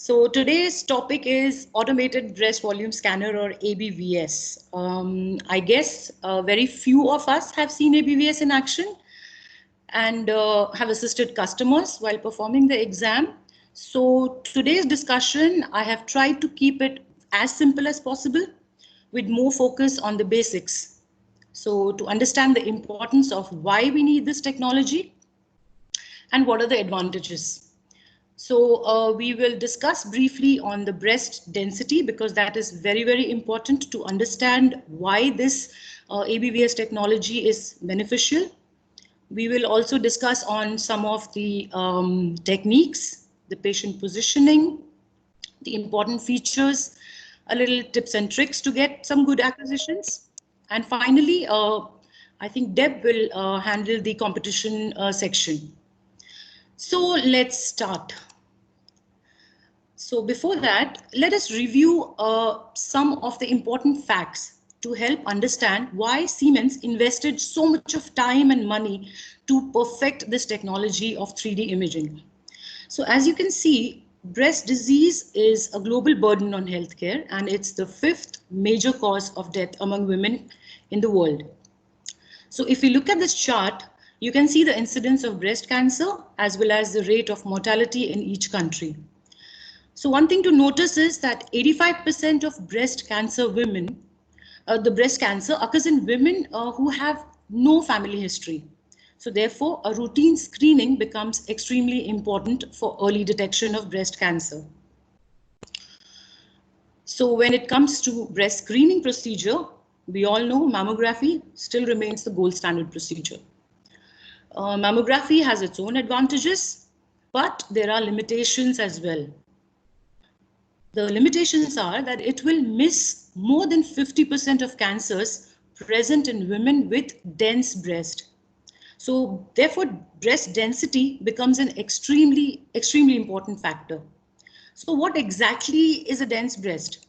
So today's topic is automated breast volume scanner, or ABVS. I guess very few of us have seen ABVS in action and have assisted customers while performing the exam. So today's discussion, I have tried to keep it as simple as possible with more focus on the basics. So to understand the importance of why we need this technology and what are the advantages. So we will discuss briefly on the breast density, because that is very, very important to understand why this ABVS technology is beneficial. We will also discuss on some of the techniques, the patient positioning, the important features, a little tips and tricks to get some good acquisitions. And finally, I think Deb will handle the competition section. So let's start. So before that, let us review some of the important facts to help understand why Siemens invested so much of time and money to perfect this technology of 3D imaging. So as you can see, breast disease is a global burden on healthcare, and it's the 5th major cause of death among women in the world. So if you look at this chart, you can see the incidence of breast cancer as well as the rate of mortality in each country. So one thing to notice is that 85% of breast cancer women, the breast cancer occurs in women who have no family history. So therefore, a routine screening becomes extremely important for early detection of breast cancer. So when it comes to breast screening procedure, we all know mammography still remains the gold standard procedure. Mammography has its own advantages, but there are limitations as well. The limitations are that it will miss more than 50% of cancers present in women with dense breast. So therefore, breast density becomes an extremely important factor. So what exactly is a dense breast?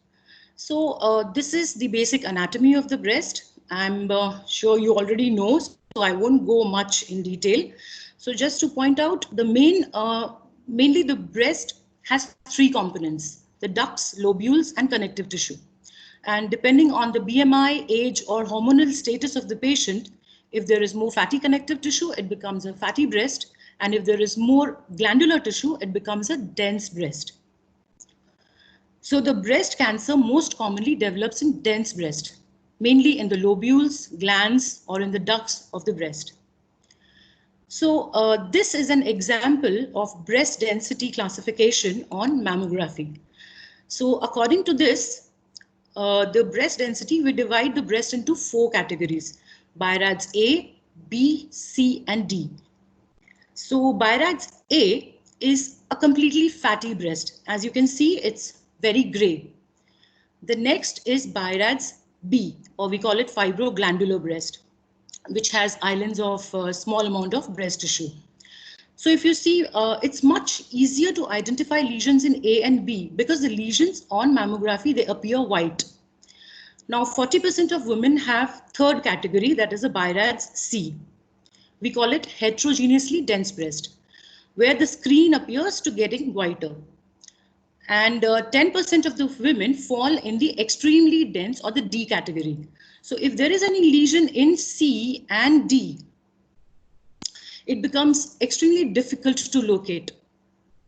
So this is the basic anatomy of the breast. I'm sure you already know, so I won't go much in detail. So just to point out, mainly the breast has 3 components: the ducts, lobules, and connective tissue. And depending on the BMI, age, or hormonal status of the patient, if there is more fatty connective tissue, it becomes a fatty breast. And if there is more glandular tissue, it becomes a dense breast. So the breast cancer most commonly develops in dense breast, mainly in the lobules, glands, or in the ducts of the breast. So this is an example of breast density classification on mammography. So according to this, the breast density, we divide the breast into 4 categories: BI-RADS A, B, C, and D. So BI-RADS A is a completely fatty breast. As you can see, it's very gray. The next is BI-RADS B, or we call it fibroglandular breast, which has islands of small amount of breast tissue. So if you see, it's much easier to identify lesions in A and B because the lesions on mammography, they appear white. Now 40% of women have 3rd category, that is a BI-RADS C. We call it heterogeneously dense breast, where the screen appears to getting whiter. And 10% of the women fall in the extremely dense, or the D category. So if there is any lesion in C and D, it becomes extremely difficult to locate.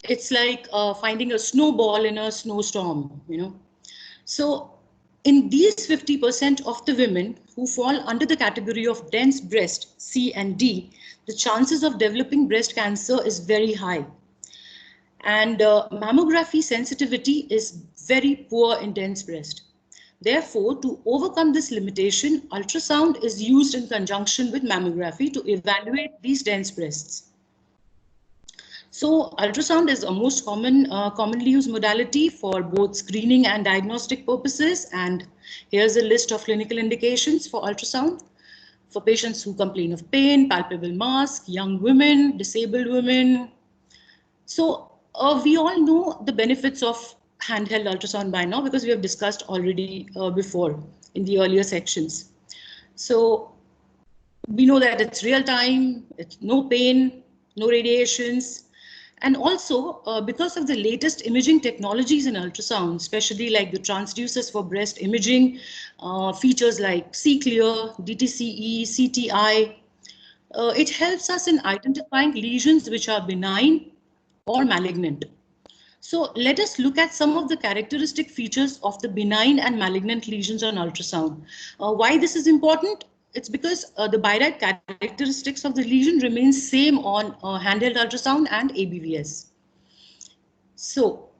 It's like finding a snowball in a snowstorm, So in these 50% of the women who fall under the category of dense breast, C and D, the chances of developing breast cancer is very high. And mammography sensitivity is very poor in dense breast. Therefore, to overcome this limitation, ultrasound is used in conjunction with mammography to evaluate these dense breasts. So ultrasound is a most commonly used modality for both screening and diagnostic purposes. And here's a list of clinical indications for ultrasound: for patients who complain of pain, palpable mass, young women, disabled women. So we all know the benefits of handheld ultrasound by now, because we have discussed already before in the earlier sections. So we know that it's real time, it's no pain, no radiations, And also, because of the latest imaging technologies in ultrasound, especially like the transducers for breast imaging, features like C-Clear, DTCE, CTI, it helps us in identifying lesions which are benign or malignant. So let us look at some of the characteristic features of the benign and malignant lesions on ultrasound. Why this is important? It's because the by-right characteristics of the lesion remain same on handheld ultrasound and ABVS. So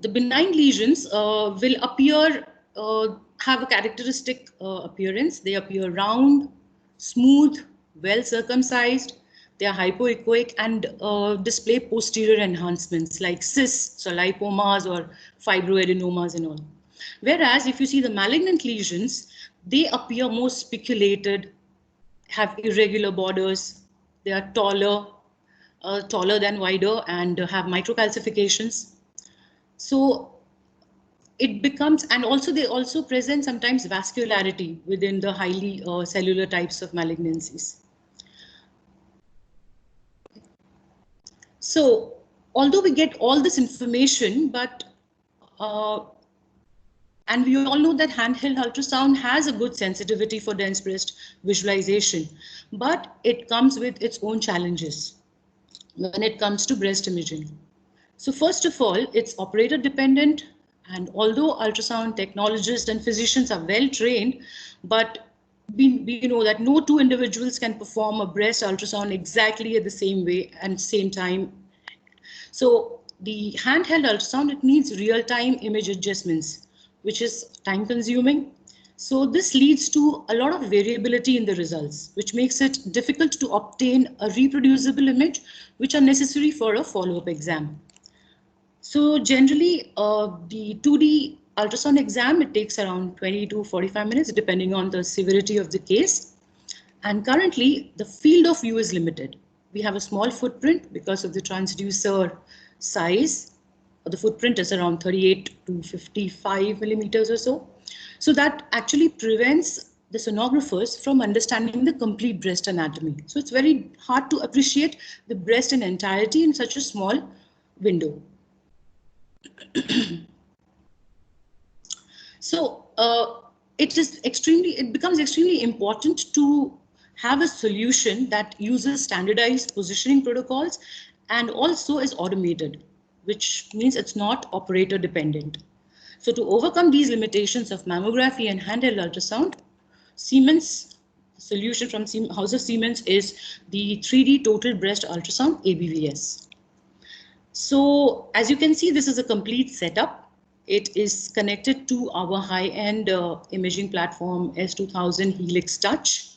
the benign lesions will appear, have a characteristic appearance. They appear round, smooth, well circumcised. They are hypoechoic and display posterior enhancements like cysts or lipomas or fibroadenomas and all. Whereas if you see the malignant lesions, they appear more spiculated, have irregular borders. They are taller than wider, and have microcalcifications. So it becomes, and also they also present sometimes vascularity within the highly cellular types of malignancies. So although we get all this information, but and we all know that handheld ultrasound has a good sensitivity for dense breast visualization, but it comes with its own challenges when it comes to breast imaging. So first of all, it's operator dependent, and although ultrasound technologists and physicians are well trained, but we know that no two individuals can perform a breast ultrasound exactly at the same way and same time. So the handheld ultrasound, it needs real-time image adjustments, which is time consuming. So this leads to a lot of variability in the results, which makes it difficult to obtain a reproducible image, which are necessary for a follow-up exam. So generally, the 2D ultrasound exam, it takes around 20 to 45 minutes, depending on the severity of the case. And currently, the field of view is limited. We have a small footprint because of the transducer size. The footprint is around 38 to 55 millimeters or so. So that actually prevents the sonographers from understanding the complete breast anatomy. So it's very hard to appreciate the breast in entirety in such a small window. So it becomes extremely important to have a solution that uses standardized positioning protocols and also is automated, which means it's not operator dependent. So to overcome these limitations of mammography and handheld ultrasound, Siemens solution from House of Siemens is the 3D total breast ultrasound, ABVS. So as you can see, this is a complete setup. It is connected to our high-end imaging platform S2000 Helix Touch,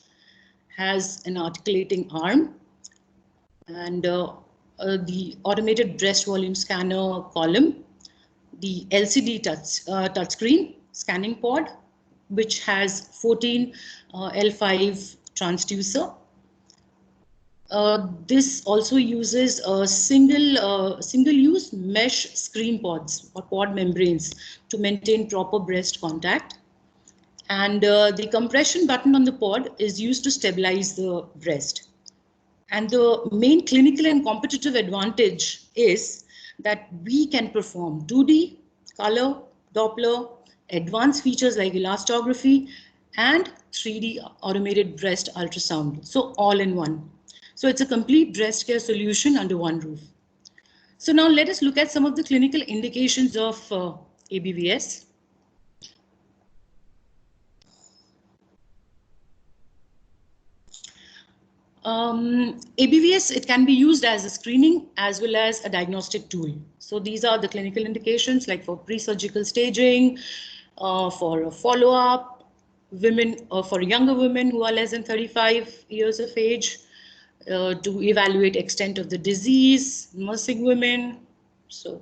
has an articulating arm, and the automated breast volume scanner column, the LCD touchscreen scanning pod, which has 14 L5 transducer. This also uses single-use mesh screen pods or pod membranes to maintain proper breast contact. And the compression button on the pod is used to stabilize the breast. And the main clinical and competitive advantage is that we can perform 2D, color, Doppler, advanced features like elastography, and 3D automated breast ultrasound. So all in one. So it's a complete breast care solution under one roof. So now let us look at some of the clinical indications of ABVS. ABVS, it can be used as a screening as well as a diagnostic tool. So these are the clinical indications, like for pre-surgical staging, for a follow-up, women, for younger women who are less than 35 years of age, to evaluate extent of the disease, nursing women. So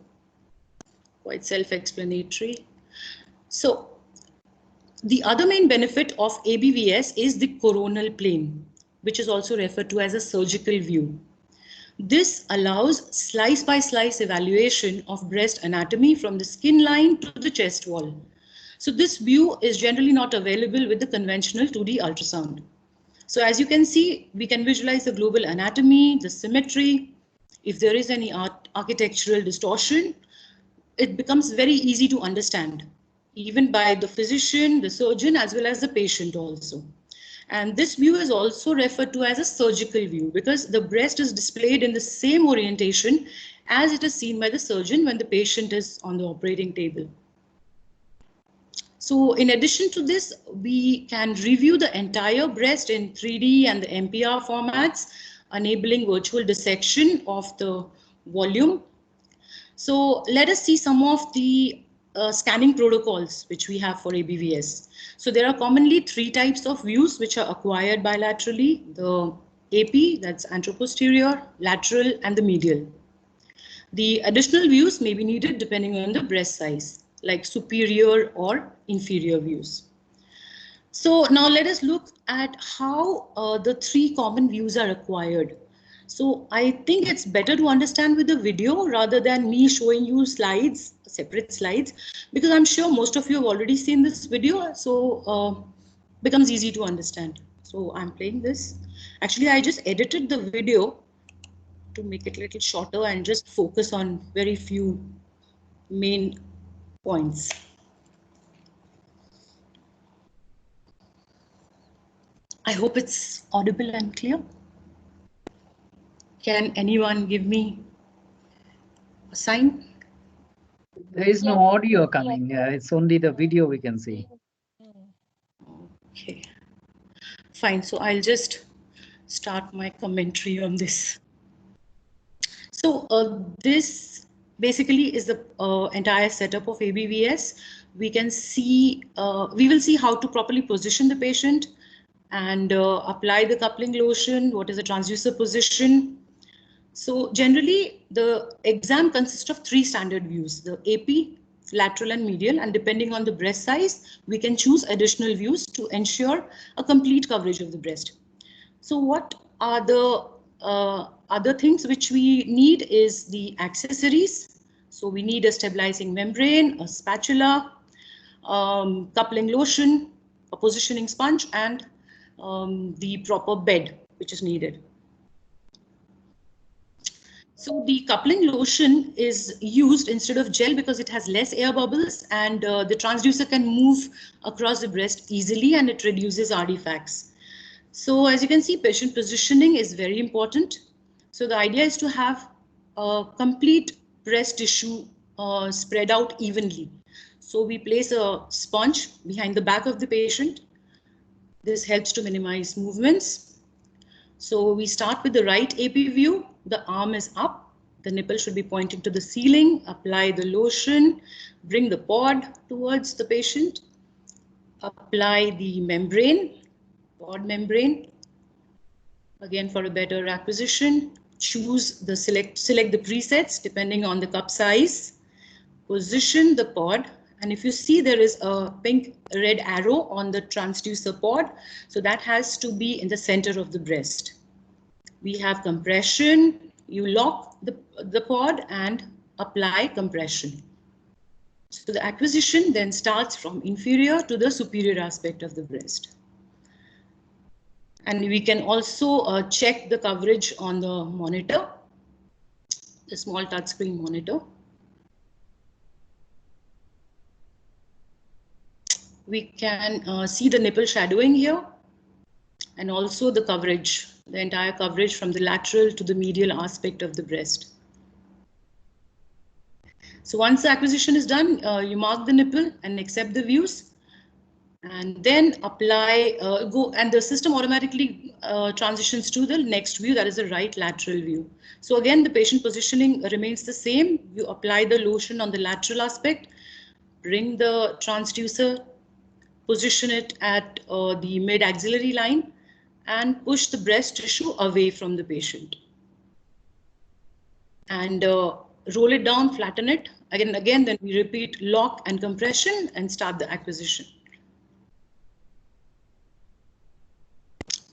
quite self-explanatory. So the other main benefit of ABVS is the coronal plane, which is also referred to as a surgical view. This allows slice by slice evaluation of breast anatomy from the skin line to the chest wall. So this view is generally not available with the conventional 2D ultrasound. So as you can see, we can visualize the global anatomy, the symmetry, If there is any architectural distortion, it becomes very easy to understand, even by the physician, the surgeon, as well as the patient also. And this view is also referred to as a surgical view because the breast is displayed in the same orientation as it is seen by the surgeon when the patient is on the operating table. So in addition to this, we can review the entire breast in 3D and the MPR formats, enabling virtual dissection of the volume. So let us see some of the scanning protocols which we have for ABVS. So there are commonly 3 types of views which are acquired bilaterally: the AP, that's anteroposterior, lateral, and the medial. The additional views may be needed depending on the breast size, like superior or inferior views. So now let us look at how the 3 common views are acquired. So I think it's better to understand with the video rather than me showing you slides, separate slides, because I'm sure most of you have already seen this video, so becomes easy to understand. So I'm playing this. Actually, I just edited the video to make it a little shorter and just focus on very few main points. I hope it's audible and clear. Can anyone give me a sign? There is no audio coming. It's only the video we can see. Okay, fine. So I'll just start my commentary on this. So this basically is the entire setup of ABVS. We can see, we will see how to properly position the patient and apply the coupling lotion. What is the transducer position? So generally, the exam consists of 3 standard views: the AP, lateral, and medial. And depending on the breast size, we can choose additional views to ensure a complete coverage of the breast. So what are the other things which we need is the accessories. So we need a stabilizing membrane, a spatula, coupling lotion, a positioning sponge, and the proper bed which is needed. So the coupling lotion is used instead of gel because it has less air bubbles, and the transducer can move across the breast easily, and it reduces artifacts. So as you can see, patient positioning is very important. So the idea is to have a complete breast tissue spread out evenly. So we place a sponge behind the back of the patient. This helps to minimize movements. So we start with the right AP view. The arm is up. The nipple should be pointing to the ceiling. Apply the lotion. Bring the pod towards the patient. Apply the membrane, pod membrane. Again, for a better acquisition, choose the select the presets depending on the cup size. Position the pod. And if you see, there is a pink red arrow on the transducer pod. So that has to be in the center of the breast. We have compression. You lock the pod and apply compression. So the acquisition then starts from inferior to the superior aspect of the breast. And we can also check the coverage on the monitor, the small touchscreen monitor. We can see the nipple shadowing here, and also the coverage, the entire coverage from the lateral to the medial aspect of the breast. So once the acquisition is done, you mark the nipple and accept the views, and then apply, and the system automatically transitions to the next view, that is the right lateral view. So again, the patient positioning remains the same. You apply the lotion on the lateral aspect, bring the transducer, position it at the mid-axillary line, and push the breast tissue away from the patient. And roll it down, flatten it. Again, then we repeat lock and compression and start the acquisition.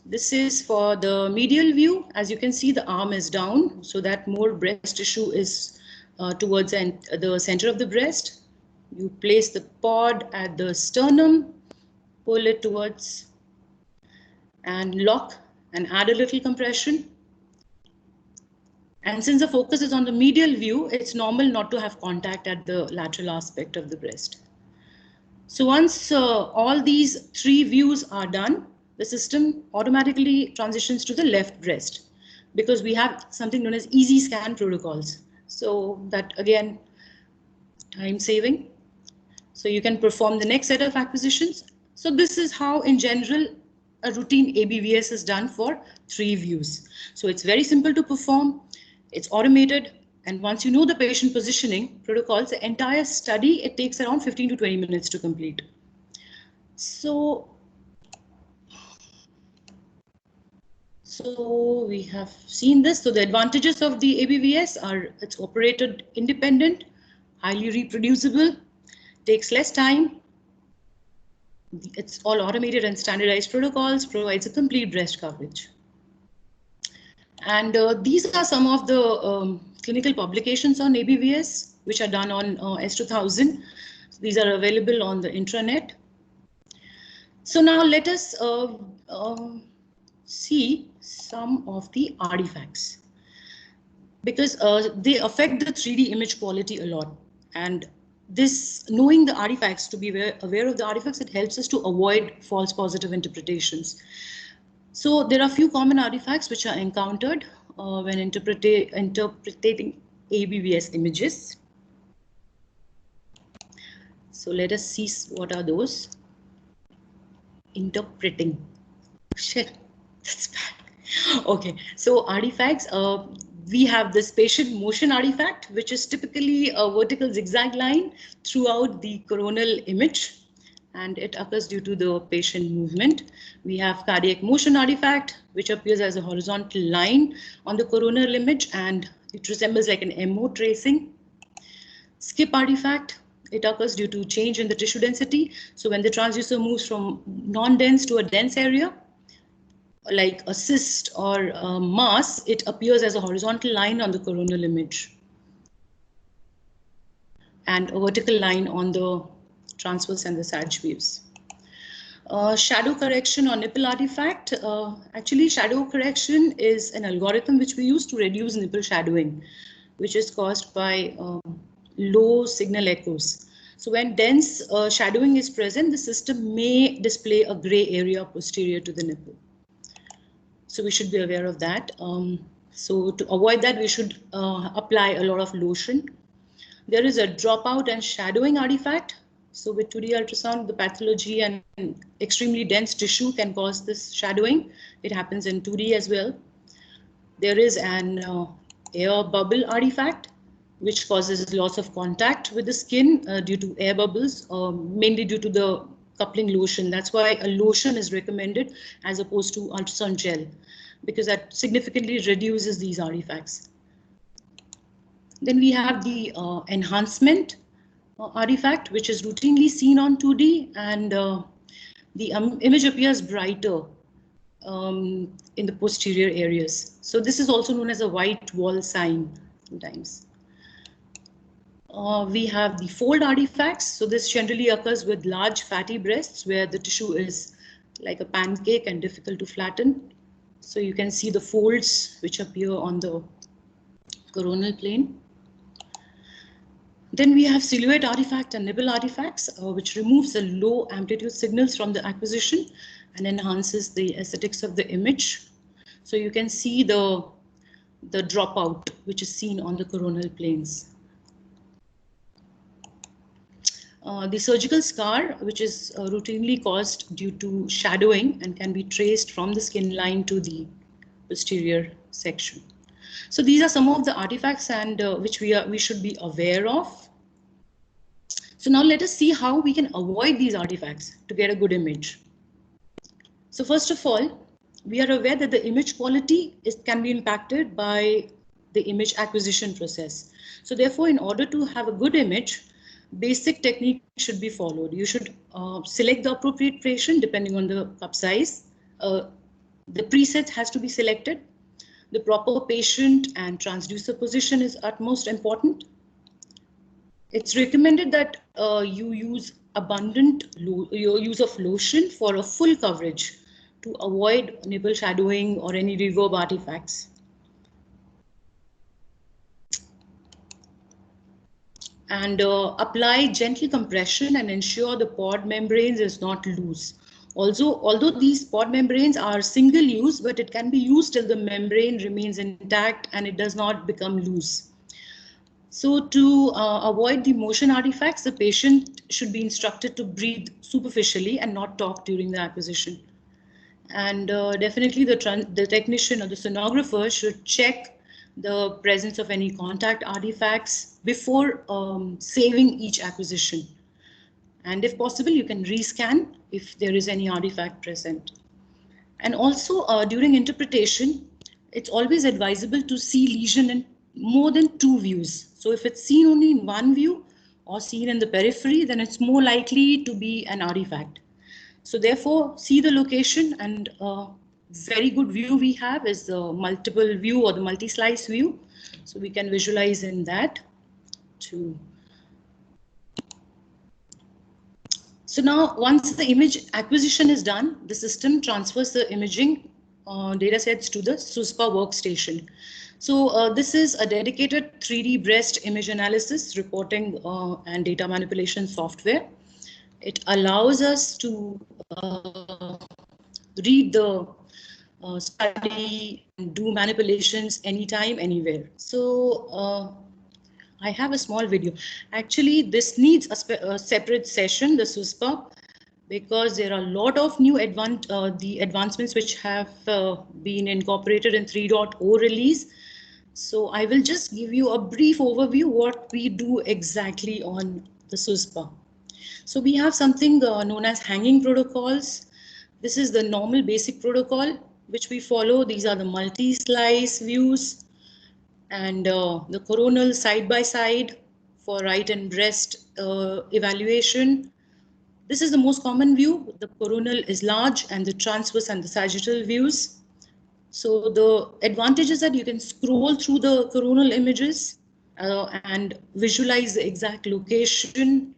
This is for the medial view. As you can see, the arm is down, so that more breast tissue is towards the center of the breast. You place the pod at the sternum, pull it towards, and lock and add a little compression. And since the focus is on the medial view, it's normal not to have contact at the lateral aspect of the breast. So once all these three views are done, the system automatically transitions to the left breast, because we have something known as easy scan protocols. So that again, time saving. So you can perform the next set of acquisitions. So this is how in general a routine ABVS is done for three views. So it's very simple to perform, it's automated, and once you know the patient positioning protocols, the entire study, it takes around 15 to 20 minutes to complete. So we have seen this. So the advantages of the ABVS are it's operated independent, highly reproducible, takes less time, it's all automated and standardized protocols, provides a complete breast coverage. And these are some of the clinical publications on ABVS, which are done on S2000. These are available on the intranet. So now let us see some of the artifacts, because they affect the 3D image quality a lot. And this, knowing the artifacts, to be aware of the artifacts, it helps us to avoid false positive interpretations. So there are a few common artifacts which are encountered when interpreting ABVS images. So let us see what are those. Interpreting. Shit, that's bad. Okay, so artifacts. We have this patient motion artifact, which is typically a vertical zigzag line throughout the coronal image, and it occurs due to the patient movement. We have cardiac motion artifact, which appears as a horizontal line on the coronal image, and it resembles like an MO tracing. Skip artifact, it occurs due to change in the tissue density. So when the transducer moves from non-dense to a dense area, like a cyst or a mass, it appears as a horizontal line on the coronal image and a vertical line on the transverse and the sag waves. Shadow correction or nipple artifact. Actually, shadow correction is an algorithm which we use to reduce nipple shadowing, which is caused by low signal echoes. So when dense shadowing is present, the system may display a gray area posterior to the nipple. So we should be aware of that. So to avoid that, we should apply a lot of lotion. There is a dropout and shadowing artifact. So with 2D ultrasound, the pathology and extremely dense tissue can cause this shadowing. It happens in 2D as well. There is an air bubble artifact, which causes loss of contact with the skin due to air bubbles, mainly due to the coupling lotion. That's why a lotion is recommended as opposed to ultrasound gel, because that significantly reduces these artifacts. Then we have the enhancement artifact, which is routinely seen on 2D, and the image appears brighter in the posterior areas. So this is also known as a white wall sign sometimes. We have the fold artifacts. So this generally occurs with large fatty breasts where the tissue is like a pancake and difficult to flatten. So you can see the folds which appear on the coronal plane. Then we have silhouette artifact and nipple artifacts, which removes the low amplitude signals from the acquisition and enhances the aesthetics of the image. So you can see the dropout, which is seen on the coronal planes. The surgical scar, which is routinely caused due to shadowing and can be traced from the skin line to the posterior section. So these are some of the artifacts and which we should be aware of. So now let us see how we can avoid these artifacts to get a good image. So first of all, we are aware that the image quality can be impacted by the image acquisition process. So therefore, in order to have a good image, basic technique should be followed. You should select the appropriate patient depending on the cup size. The preset has to be selected. The proper patient and transducer position is utmost important. It's recommended that you use your use of lotion for a full coverage to avoid nipple shadowing or any reverb artifacts. and apply gentle compression and ensure the pod membranes is not loose. Also, although these pod membranes are single use, but it can be used till the membrane remains intact and it does not become loose. So to avoid the motion artifacts, the patient should be instructed to breathe superficially and not talk during the acquisition. And definitely the technician or the sonographer should check the presence of any contact artifacts before saving each acquisition. And if possible, you can rescan if there is any artifact present. And also during interpretation, it's always advisable to see lesion in more than 2 views. So if it's seen only in one view or seen in the periphery, then it's more likely to be an artifact. So therefore, see the location, and very good view we have is the multiple view or the multi-slice view. So we can visualize in that too. So now once the image acquisition is done, the system transfers the imaging data sets to the SUSPA workstation. So this is a dedicated 3D breast image analysis, reporting and data manipulation software. It allows us to read the study and do manipulations anytime, anywhere. So I have a small video. Actually, this needs a separate session, the SUSPA, because there are a lot of new advancements which have been incorporated in 3.0 release. So I will just give you a brief overview what we do exactly on the SUSPA. So we have something known as hanging protocols. This is the normal basic protocol which we follow. These are the multi-slice views and the coronal side by side for right and breast evaluation. This is the most common view. The coronal is large and the transverse and the sagittal views. So the advantage is that you can scroll through the coronal images and visualize the exact location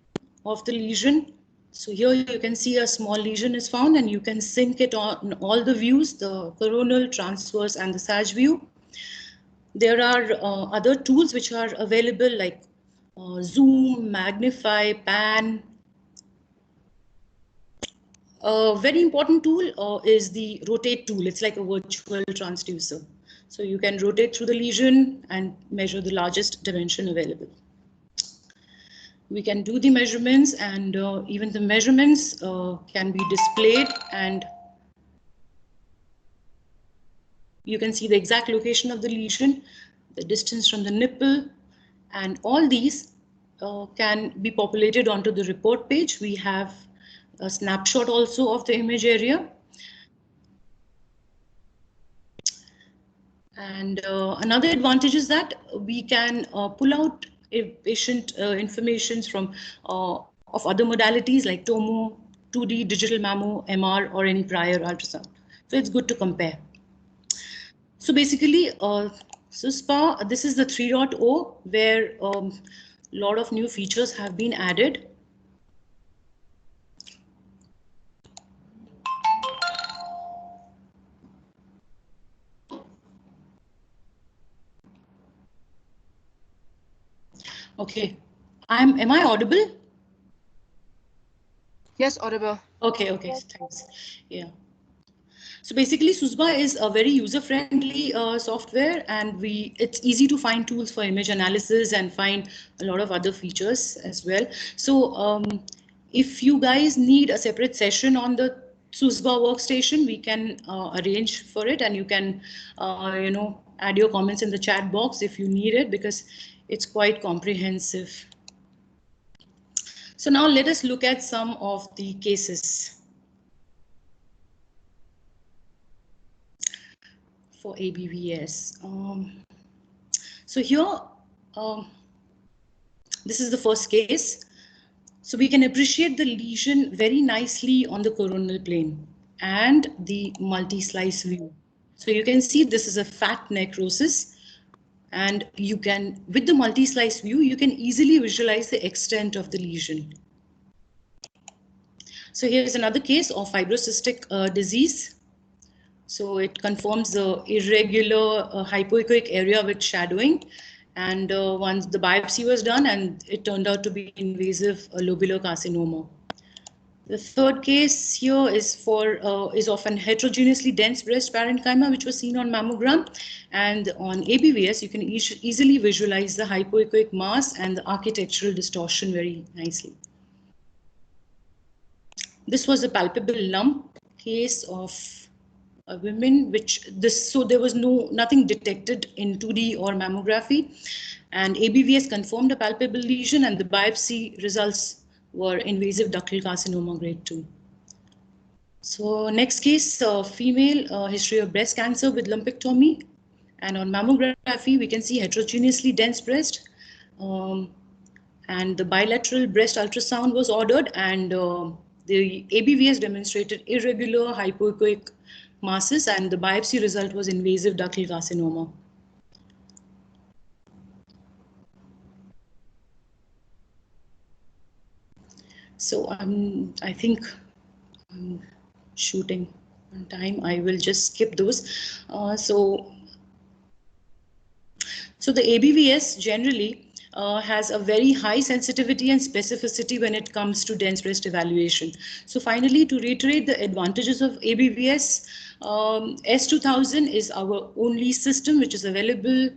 of the lesion. So here you can see a small lesion is found and you can sync it on all the views, the coronal, transverse and the sag view. There are other tools which are available like zoom, magnify, pan. A very important tool is the rotate tool. It's like a virtual transducer. So you can rotate through the lesion and measure the largest dimension available. We can do the measurements, and even the measurements can be displayed, and you can see the exact location of the lesion, the distance from the nipple, and all these can be populated onto the report page. We have a snapshot also of the image area. And another advantage is that we can pull out patient information from of other modalities like tomo, 2D, digital mammo, MR, or any prior ultrasound. So it's good to compare. So basically, SUSPA, this is the 3.0 where a lot of new features have been added. Okay, am I audible? Yes, audible. Okay, thanks. Yeah. So basically, SUSPA is a very user-friendly software, and it's easy to find tools for image analysis and find a lot of other features as well. So if you guys need a separate session on the SUSPA workstation, we can arrange for it, and you can add your comments in the chat box if you need it, because it's quite comprehensive. So now let us look at some of the cases for ABVS. So here, this is the first case. So we can appreciate the lesion very nicely on the coronal plane and the multi-slice view. So you can see this is a fat necrosis, and you can, with the multi-slice view, you can easily visualize the extent of the lesion. So here's another case of fibrocystic disease. So it confirms the irregular hypoechoic area with shadowing, And once the biopsy was done, and it turned out to be invasive lobular carcinoma. The third case here is of an heterogeneously dense breast parenchyma, which was seen on mammogram, and on ABVS you can easily visualize the hypoechoic mass and the architectural distortion very nicely. This was a palpable lump case of a woman, so there was nothing detected in 2D or mammography, and ABVS confirmed a palpable lesion, and the biopsy results were invasive ductal carcinoma grade 2. So next case, female, history of breast cancer with lumpectomy, and on mammography we can see heterogeneously dense breast, and the bilateral breast ultrasound was ordered, and the ABVS demonstrated irregular hypoechoic masses, and the biopsy result was invasive ductal carcinoma. So I think I'm shooting on time. I will just skip those. So the ABVS generally has a very high sensitivity and specificity when it comes to dense breast evaluation. So finally, to reiterate the advantages of ABVS, S2000 is our only system which is available,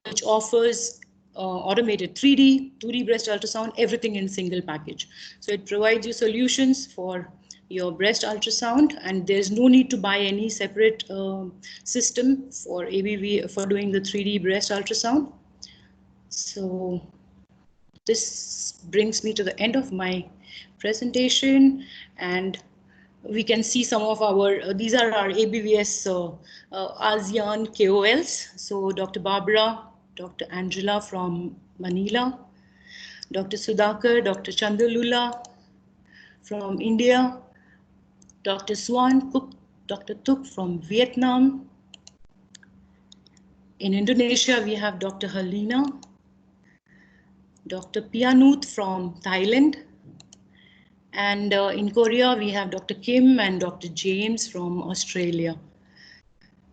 which offers automated 3D, 2D breast ultrasound, everything in single package. So it provides you solutions for your breast ultrasound, and there's no need to buy any separate system for ABV for doing the 3D breast ultrasound. So this brings me to the end of my presentation, and we can see some of our, these are our ABVS ASEAN KOLs. So Dr. Barbara, Dr. Angela from Manila, Dr. Sudhakar, Dr. Chandalula from India, Dr. Swan Cook, Dr. Tuk from Vietnam. In Indonesia, we have Dr. Helena, Dr. Pianuth from Thailand. And in Korea, we have Dr. Kim and Dr. James from Australia.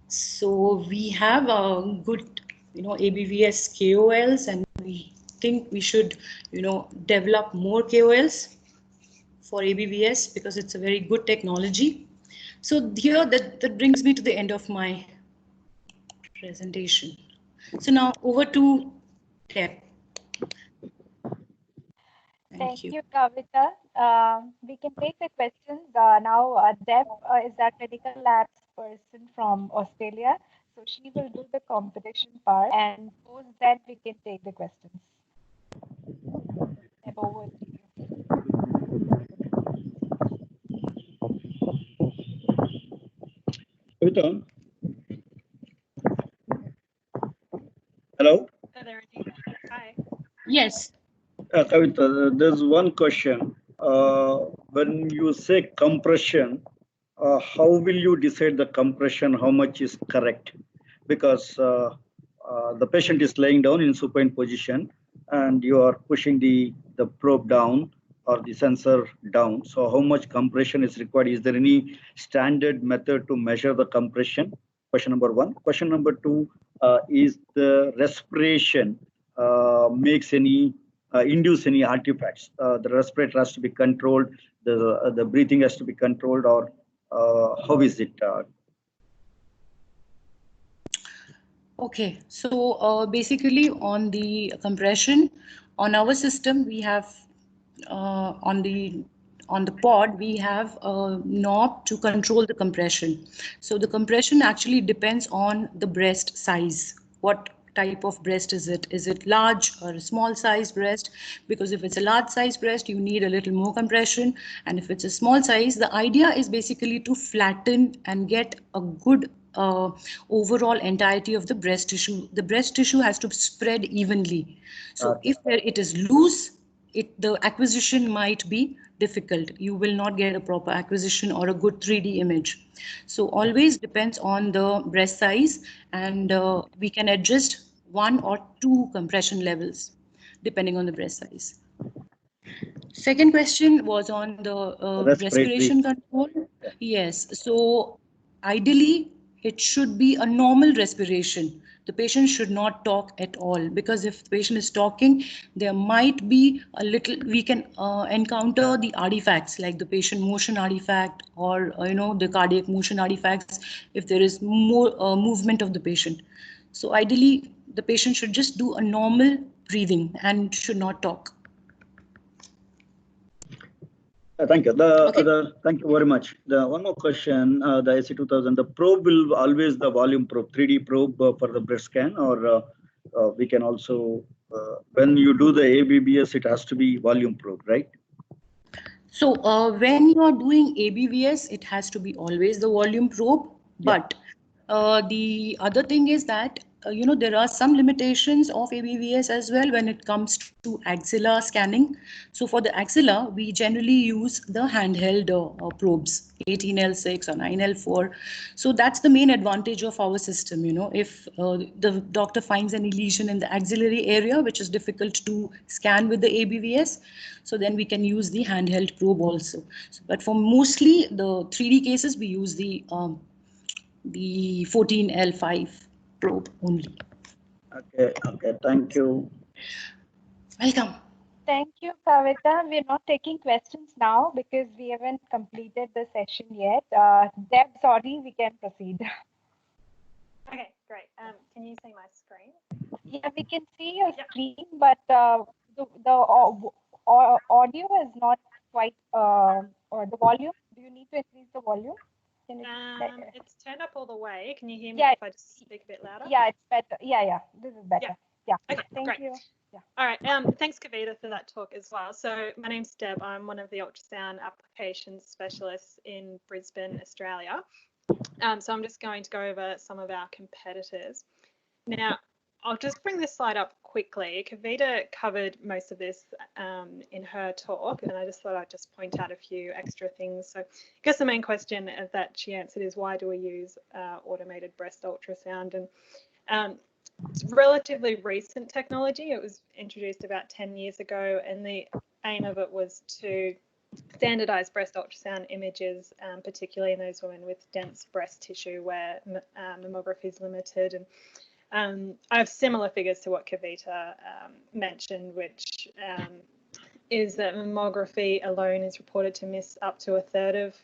So we have a good, ABVS KOLs, and we think we should, develop more KOLs for ABVS because it's a very good technology. So here, that brings me to the end of my presentation. So now over to Deb. Thank you, Kavita. We can take the questions now. Deb is our clinical labs person from Australia, so she will do the competition part, and post that we can take the questions. Deb, over to you. Kavita? Hello? Hi. Yes. Kavita, there's one question. When you say compression, how will you decide the compression, how much is correct? Because the patient is laying down in supine position and you are pushing the probe down or the sensor down. So how much compression is required? Is there any standard method to measure the compression? Question number one. Question number two, is the respiration makes any induce any artifacts? The respirator has to be controlled, the breathing has to be controlled, or how is it? Okay, so basically on the compression, on our system we have on the pod we have a knob to control the compression. So the compression actually depends on the breast size. What type of breast is it? Is it large or a small size breast? Because if it's a large size breast, you need a little more compression, and if it's a small size, the idea is basically to flatten and get a good overall entirety of the breast tissue. The breast tissue has to spread evenly. So if it is loose, the acquisition might be difficult. You will not get a proper acquisition or a good 3D image. So always depends on the breast size, and we can adjust 1 or 2 compression levels depending on the breast size. Second question was on the respiration control. Yes, so ideally it should be a normal respiration. the patient should not talk at all, because if the patient is talking, there might be a little, we can encounter the artifacts like the patient motion artifact or the cardiac motion artifacts if there is more movement of the patient. So ideally, the patient should just do a normal breathing and should not talk. Thank you. Thank you very much. The one more question, the AC2000, the probe will always the volume probe, 3D probe for the breast scan, or we can also, when you do the ABVS, it has to be volume probe, right? So when you are doing ABVS, it has to be always the volume probe. But the other thing is that, there are some limitations of ABVS as well when it comes to axilla scanning. So for the axilla, we generally use the handheld probes, 18L6 or 9L4. So that's the main advantage of our system. If the doctor finds any lesion in the axillary area, which is difficult to scan with the ABVS, so then we can use the handheld probe also. But for mostly the 3D cases, we use the 14L5 probe only. Okay, thank you. Welcome. Thank you, Kavita. We're not taking questions now because we haven't completed the session yet. Deb, sorry, we can proceed. Okay, great. Can you see my screen? Yeah, we can see your screen, but the audio is not quite, or the volume. Do you need to increase the volume? Can It's turned up all the way. Can you hear me if I just speak a bit louder? Yeah, it's better. Yeah, this is better. Yeah. Okay, Thank great. you. Yeah. All right. Thanks, Kavita, for that talk as well. So my name's Deb. I'm one of the ultrasound applications specialists in Brisbane, Australia. So I'm just going to go over some of our competitors. Now, I'll just bring this slide up quickly. Kavita covered most of this in her talk, and I just thought I'd just point out a few extra things. So I guess the main question that she answered is, why do we use automated breast ultrasound? And it's relatively recent technology. It was introduced about 10 years ago, and the aim of it was to standardize breast ultrasound images, particularly in those women with dense breast tissue where mammography is limited. And I have similar figures to what Kavita mentioned, which is that mammography alone is reported to miss up to a third of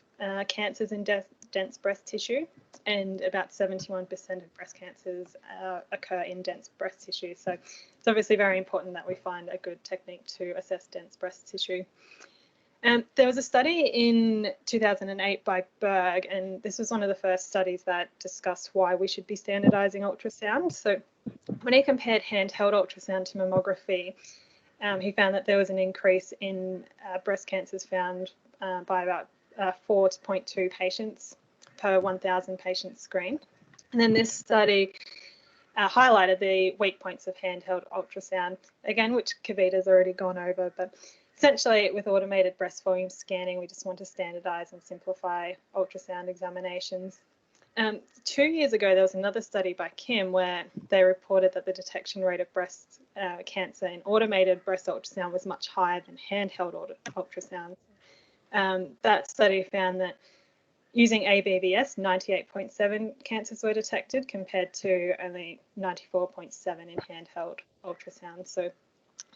cancers in dense breast tissue, and about 71% of breast cancers occur in dense breast tissue. So it's obviously very important that we find a good technique to assess dense breast tissue. There was a study in 2008 by Berg, and this was one of the first studies that discussed why we should be standardizing ultrasound. So when he compared handheld ultrasound to mammography, he found that there was an increase in breast cancers found by about 4.2 patients per 1,000 patients screened. And then this study highlighted the weak points of handheld ultrasound, again, which Kavita's already gone over, but essentially, with automated breast volume scanning, we just want to standardize and simplify ultrasound examinations. 2 years ago, there was another study by Kim where they reported that the detection rate of breast cancer in automated breast ultrasound was much higher than handheld ultrasound. That study found that using ABVS, 98.7 cancers were detected compared to only 94.7 in handheld ultrasound. So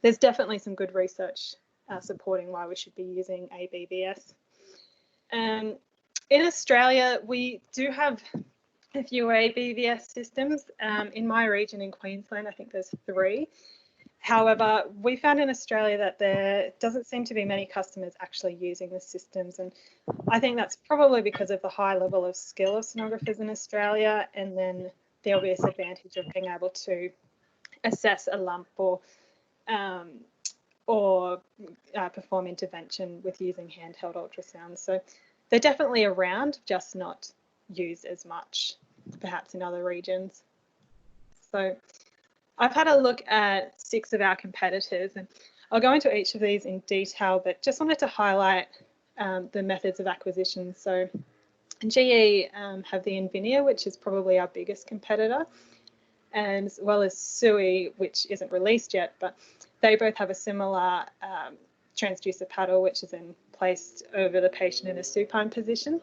there's definitely some good research supporting why we should be using ABVS. In Australia, we do have a few ABVS systems. In my region in Queensland, I think there's 3. However, we found in Australia that there doesn't seem to be many customers actually using the systems, and I think that's probably because of the high level of skill of sonographers in Australia, and then the obvious advantage of being able to assess a lump or perform intervention with using handheld ultrasound. So they're definitely around, just not used as much, perhaps in other regions. So I've had a look at 6 of our competitors, and I'll go into each of these in detail, but just wanted to highlight the methods of acquisition. So GE have the Invinia, which is probably our biggest competitor, and as well as SUI, which isn't released yet, but they both have a similar transducer paddle, which is placed over the patient in a supine position.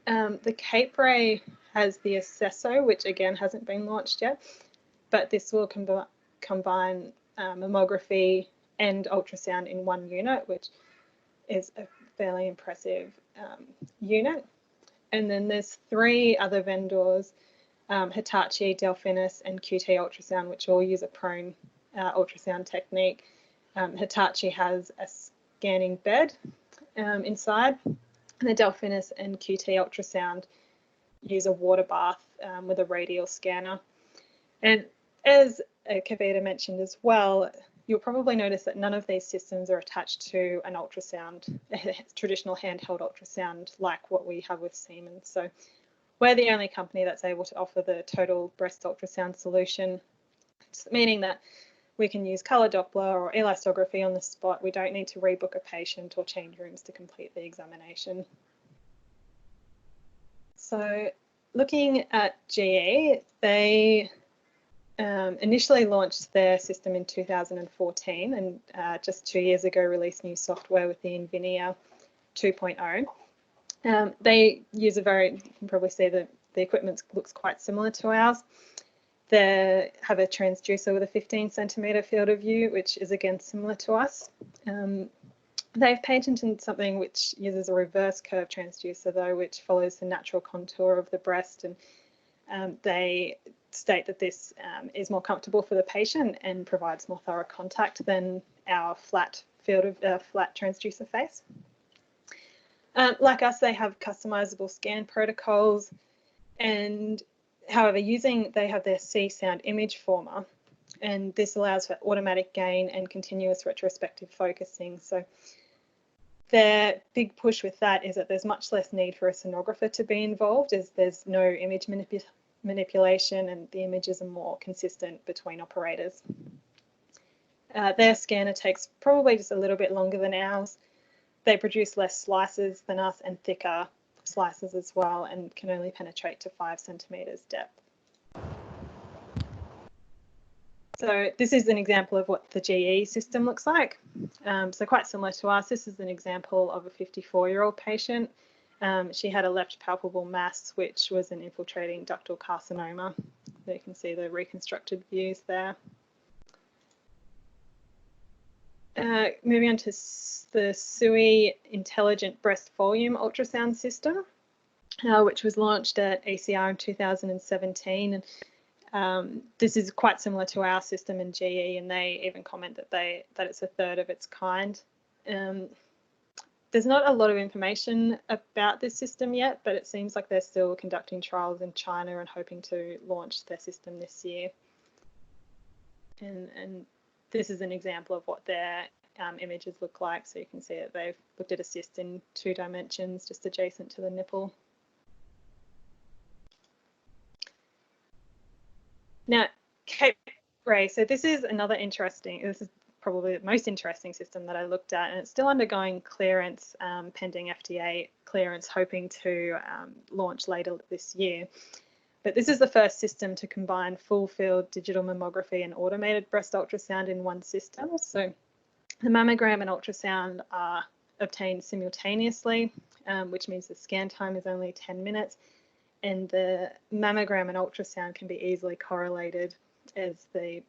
The Cape Ray has the Accesso, which again hasn't been launched yet, but this will combine mammography and ultrasound in one unit, which is a fairly impressive unit. And then there's 3 other vendors, Hitachi, Delphinus, and QT Ultrasound, which all use a prone ultrasound technique. Hitachi has a scanning bed inside, and the Delphinus and QT Ultrasound use a water bath with a radial scanner. And as Kavita mentioned as well, you'll probably notice that none of these systems are attached to an ultrasound, a traditional handheld ultrasound like what we have with Siemens. So we're the only company that's able to offer the total breast ultrasound solution, meaning that we can use colour Doppler or elastography on the spot. We don't need to rebook a patient or change rooms to complete the examination. So looking at GE, they initially launched their system in 2014 and just 2 years ago released new software with the Invinia 2.0. They use you can probably see that the equipment looks quite similar to ours. They have a transducer with a 15 centimetre field of view, which is again similar to us. They've patented something which uses a reverse curve transducer though, which follows the natural contour of the breast, and they state that this is more comfortable for the patient and provides more thorough contact than our flat transducer face. Like us, they have customizable scan protocols, and however, they have their C-sound image former, and this allows for automatic gain and continuous retrospective focusing. So their big push with that is that there's much less need for a sonographer to be involved, as there's no image manipulation and the images are more consistent between operators. Their scanner takes probably just a little bit longer than ours. They produce less slices than us and thicker slices as well, and can only penetrate to 5 centimetres depth. So this is an example of what the GE system looks like. So quite similar to us, this is an example of a 54-year-old patient. She had a left palpable mass, which was an infiltrating ductal carcinoma. So you can see the reconstructed views there. Moving on to the SUI Intelligent Breast Volume Ultrasound System, which was launched at ECR in 2017. And this is quite similar to our system in GE, and they even comment that it's a third of its kind. There's not a lot of information about this system yet, but it seems like they're still conducting trials in China and hoping to launch their system this year. And this is an example of what their images look like. So you can see that they've looked at a cyst in 2 dimensions just adjacent to the nipple. Now, Cape Ray, so this is this is probably the most interesting system that I looked at, and it's still undergoing clearance, pending FDA clearance, hoping to launch later this year. But this is the first system to combine full field digital mammography and automated breast ultrasound in one system. So the mammogram and ultrasound are obtained simultaneously, which means the scan time is only 10 minutes. And the mammogram and ultrasound can be easily correlated, as the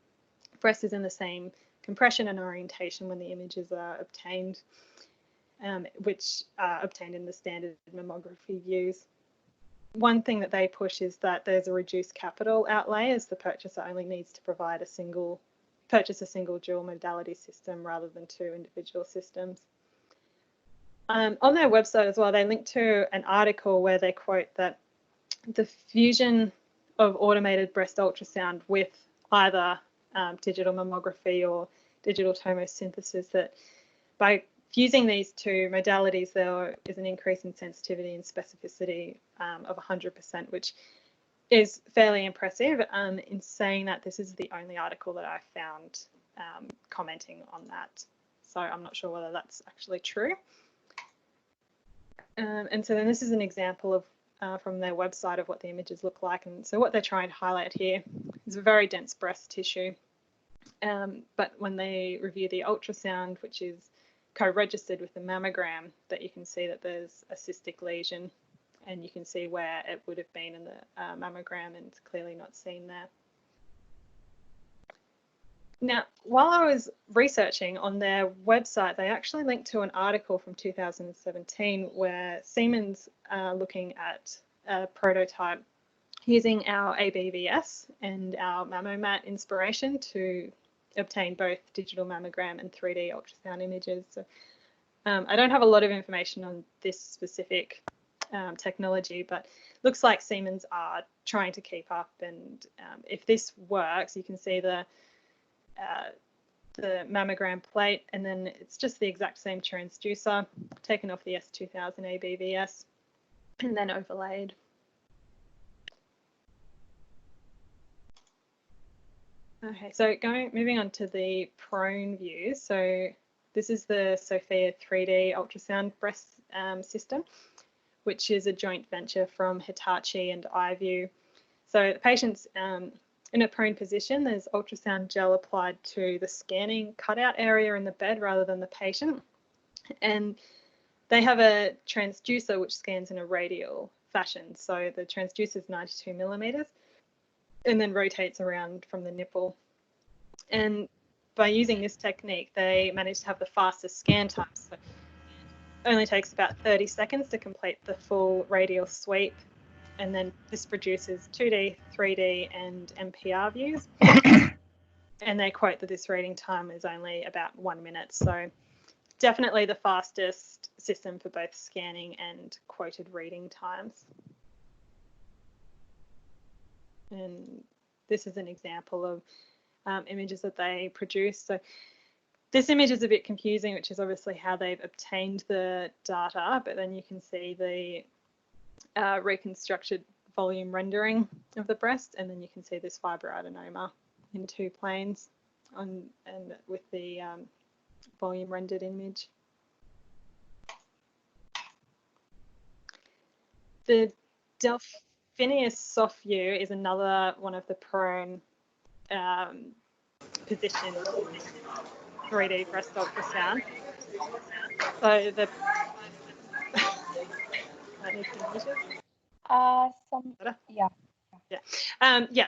breast is in the same compression and orientation when the images are obtained, which are obtained in the standard mammography views. One thing that they push is that there's a reduced capital outlay, as the purchaser only needs to purchase a single dual modality system rather than 2 individual systems. On their website as well, they link to an article where they quote that the fusion of automated breast ultrasound with either digital mammography or digital tomosynthesis, that by fusing these 2 modalities, there is an increase in sensitivity and specificity of 100%, which is fairly impressive. In saying that, this is the only article that I found commenting on that. So I'm not sure whether that's actually true. And so then this is an example of from their website of what the images look like. And so what they're trying to highlight here is a very dense breast tissue. But when they review the ultrasound, which is co-registered with the mammogram, that you can see that there's a cystic lesion. and you can see where it would have been in the mammogram, and it's clearly not seen there. Now, while I was researching on their website, they actually linked to an article from 2017 where Siemens are looking at a prototype using our ABVS and our MammoMat inspiration to obtain both digital mammogram and 3D ultrasound images. So, I don't have a lot of information on this specific technology, but looks like Siemens are trying to keep up. And if this works, you can see the mammogram plate, and then it's just the exact same transducer taken off the S2000 ABVS and then overlaid. Okay, so moving on to the prone view. So this is the Sophia 3D ultrasound breast system, which is a joint venture from Hitachi and iView. So the patient's in a prone position, there's ultrasound gel applied to the scanning cutout area in the bed rather than the patient. And they have a transducer which scans in a radial fashion. So the transducer is 92 millimeters and then rotates around from the nipple. And by using this technique, they managed to have the fastest scan time. So it only takes about 30 seconds to complete the full radial sweep. And then this produces 2D, 3D, and MPR views. And they quote that this reading time is only about 1 minute. So definitely the fastest system for both scanning and quoted reading times. And this is an example of images that they produce. So this image is a bit confusing, which is obviously how they've obtained the data, but then you can see the reconstructed volume rendering of the breast, and then you can see this fibroadenoma in 2 planes and with the volume rendered image. The Delphinius soft view is another one of the prone position 3D breast ultrasound. So the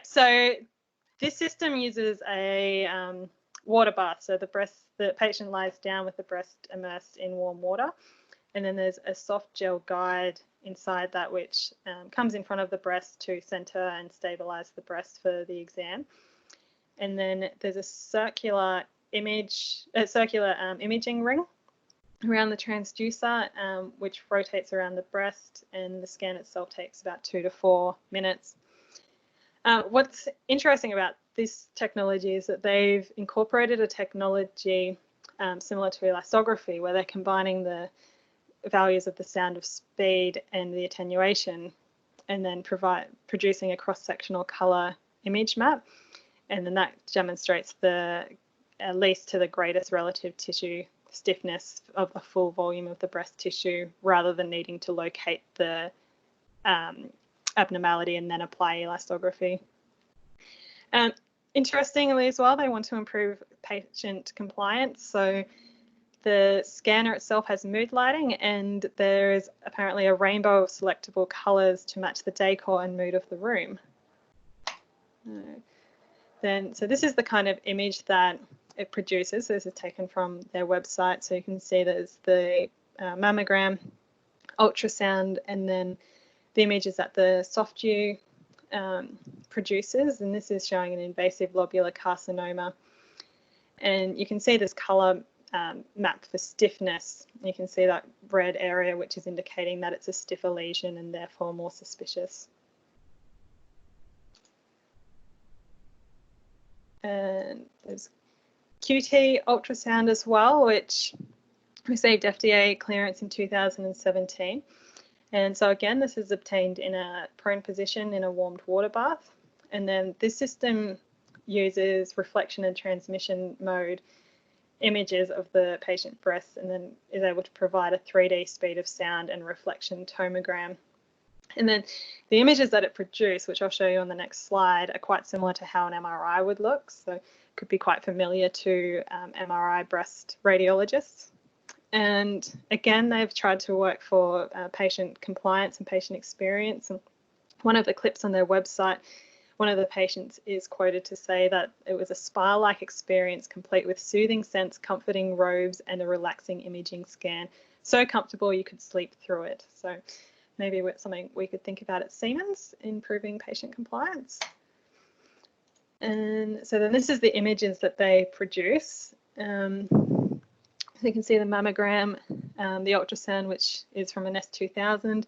so this system uses a water bath. So the patient lies down with the breast immersed in warm water, and then there's a soft gel guide inside that which comes in front of the breast to center and stabilize the breast for the exam. And then there's a circular imaging ring around the transducer, which rotates around the breast, and the scan itself takes about 2 to 4 minutes. What's interesting about this technology is that they've incorporated a technology similar to elastography, where they're combining the values of the sound of speed and the attenuation, and then producing a cross-sectional color image map. And then that demonstrates the least to the greatest relative tissue stiffness of the full volume of the breast tissue, rather than needing to locate the abnormality and then apply elastography. Interestingly as well, they want to improve patient compliance. So the scanner itself has mood lighting, and there is apparently a rainbow of selectable colors to match the decor and mood of the room. So this is the kind of image that it produces. So this is taken from their website. So you can see there's the mammogram, ultrasound, and then the images that the soft view produces. And this is showing an invasive lobular carcinoma. And you can see this color map for stiffness. You can see that red area, which is indicating that it's a stiffer lesion and therefore more suspicious. And there's QT ultrasound as well, which received FDA clearance in 2017. And so again, this is obtained in a prone position in a warmed water bath. And then this system uses reflection and transmission mode images of the patient breasts, and then is able to provide a 3D speed of sound and reflection tomogram. And then the images that it produced, which I'll show you on the next slide, are quite similar to how an MRI would look. So it could be quite familiar to MRI breast radiologists. And again, they've tried to work for patient compliance and patient experience. And one of the clips on their website, one of the patients is quoted to say that it was a spa-like experience complete with soothing scents, comforting robes, and a relaxing imaging scan. So comfortable you could sleep through it. So maybe it's something we could think about at Siemens, improving patient compliance. And so then this is the images that they produce. So you can see the mammogram, the ultrasound, which is from an S2000,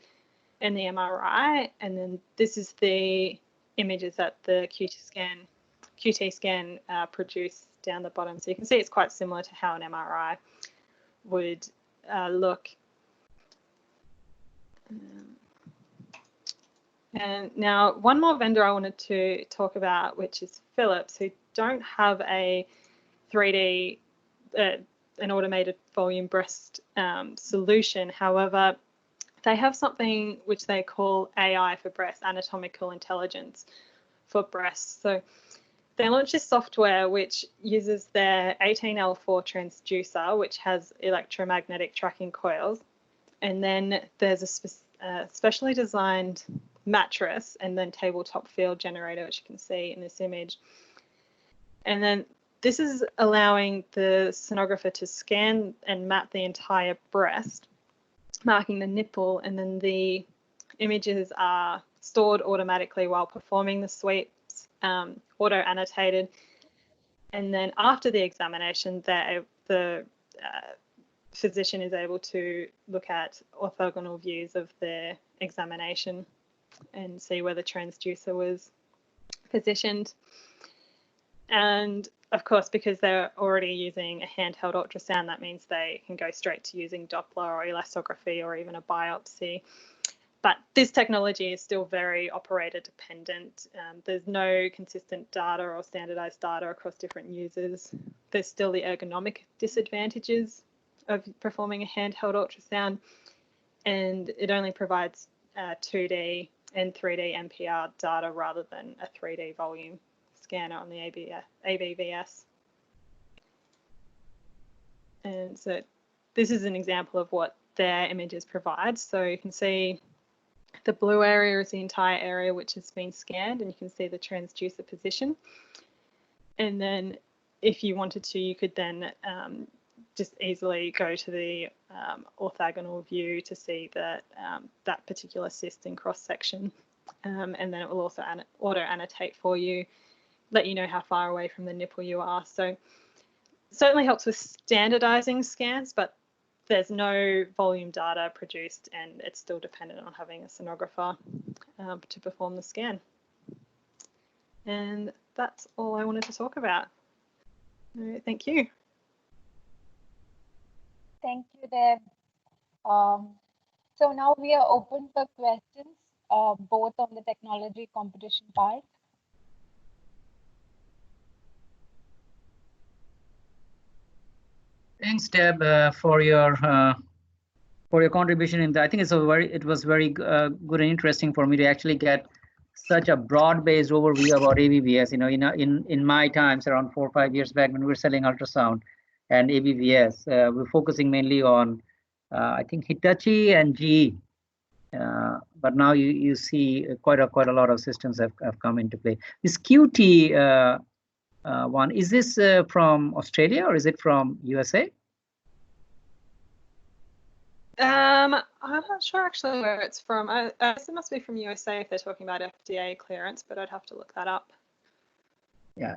and the MRI. And then this is the images that the QT scan produced down the bottom. So you can see it's quite similar to how an MRI would look. And now one more vendor I wanted to talk about, which is Philips, who don't have a 3D, an automated volume breast solution. However, they have something which they call AI for breast, anatomical intelligence for breasts. So they launched this software which uses their 18L4 transducer, which has electromagnetic tracking coils. And then there's a specially designed mattress and then tabletop field generator, which you can see in this image. And then this is allowing the sonographer to scan and map the entire breast, marking the nipple, and then the images are stored automatically while performing the sweeps, auto-annotated. And then after the examination, the physician is able to look at orthogonal views of their examination and see where the transducer was positioned. And of course, because they're already using a handheld ultrasound, that means they can go straight to using Doppler or elastography or even a biopsy. But this technology is still very operator dependent. There's no consistent data or standardized data across different users. There's still the ergonomic disadvantages of performing a handheld ultrasound, and it only provides 2D and 3D NPR data rather than a 3D volume scanner on the ABVS. And so this is an example of what their images provide. So you can see the blue area is the entire area which has been scanned, and you can see the transducer position. And then if you wanted to, you could then just easily go to the orthogonal view to see that that particular cyst in cross section, and then it will also auto annotate for you, let you know how far away from the nipple you are. So it certainly helps with standardizing scans, but there's no volume data produced, and it's still dependent on having a sonographer to perform the scan. And that's all I wanted to talk about. Thank you. Thank you, Deb. So now we are open for questions, both on the technology competition part. Thanks, Deb, for your contribution in that. I think it was very good and interesting for me to actually get such a broad-based overview about ABVS. You know, in my times, around 4 or 5 years back, when we were selling ultrasound and ABVS, we're focusing mainly on I think Hitachi and GE. But now you see quite a lot of systems have come into play. This QT one, is this from Australia or is it from USA? I'm not sure actually where it's from. I guess it must be from USA if they're talking about FDA clearance, but I'd have to look that up. Yeah.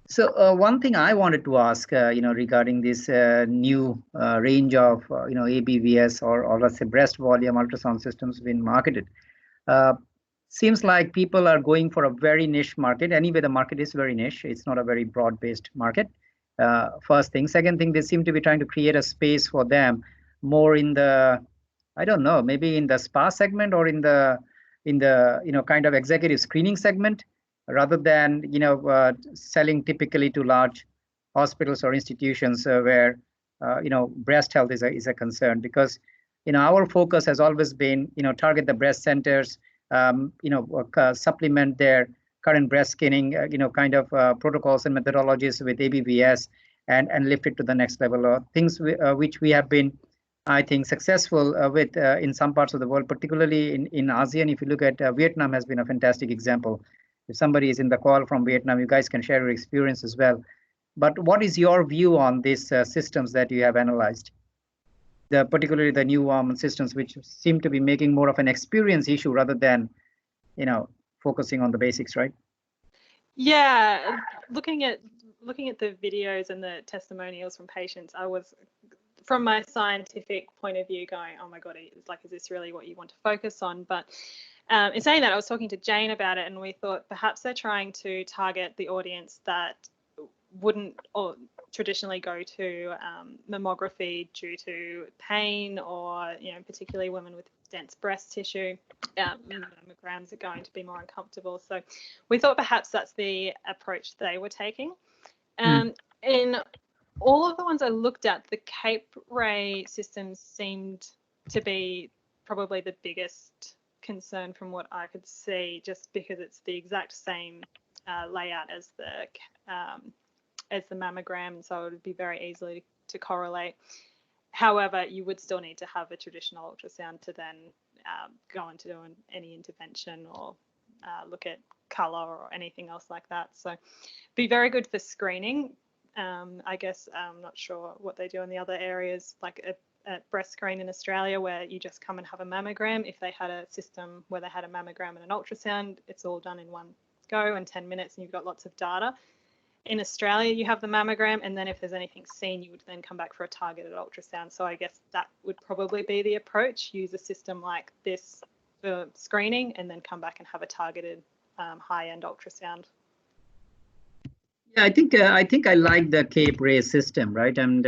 So one thing I wanted to ask, regarding this new range of, ABVS or let's say breast volume ultrasound systems being marketed. Seems like people are going for a very niche market. Anyway, the market is very niche. It's not a very broad-based market. First thing. Second thing, they seem to be trying to create a space for them more in the, I don't know, maybe in the spa segment or in the kind of executive screening segment, rather than selling typically to large hospitals or institutions where breast health is a concern. Because our focus has always been target the breast centers, supplement their current breast scanning kind of protocols and methodologies with ABVS, and lift it to the next level, or things which we have been, I think, successful with in some parts of the world, particularly in ASEAN. If you look at Vietnam has been a fantastic example. If somebody is in the call from Vietnam, you guys can share your experience as well. But what is your view on these systems that you have analyzed? Particularly the new systems, which seem to be making more of an experience issue rather than, focusing on the basics, right? Yeah, looking at the videos and the testimonials from patients, I was, from my scientific point of view, going, oh my God, it's like, is this really what you want to focus on? But in saying that, I was talking to Jane about it, and we thought perhaps they're trying to target the audience that wouldn't or traditionally go to mammography due to pain, or particularly women with dense breast tissue. Mammograms are going to be more uncomfortable, so we thought perhaps that's the approach they were taking. In all of the ones I looked at, the Cape Ray systems seemed to be probably the biggest concern from what I could see, just because it's the exact same layout as the mammogram, so it would be very easily to correlate. However, you would still need to have a traditional ultrasound to then go on to do any intervention or look at colour or anything else like that. So be very good for screening. I guess I'm not sure what they do in the other areas, like a breast screen in Australia where you just come and have a mammogram. If they had a system where they had a mammogram and an ultrasound, it's all done in one go in 10 minutes and you've got lots of data. In Australia, you have the mammogram, and then if there's anything seen, you would then come back for a targeted ultrasound. So I guess that would probably be the approach. Use a system like this for screening, and then come back and have a targeted high-end ultrasound. Yeah, I think I like the Cape Ray system, right? And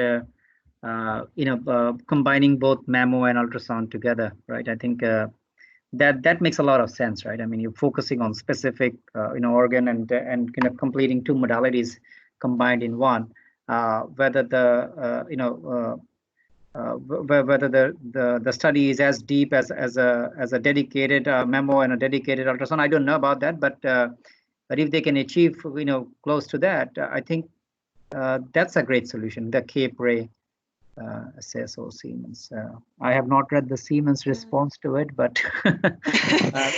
combining both mammo and ultrasound together, right? I think that makes a lot of sense, right? I mean, you're focusing on specific organ and kind of completing two modalities combined in one. Whether the study is as deep as a dedicated mammo and a dedicated ultrasound, I don't know about that, but if they can achieve close to that, I think that's a great solution. The Cape Ray says so Siemens. I have not read the Siemens response to it, but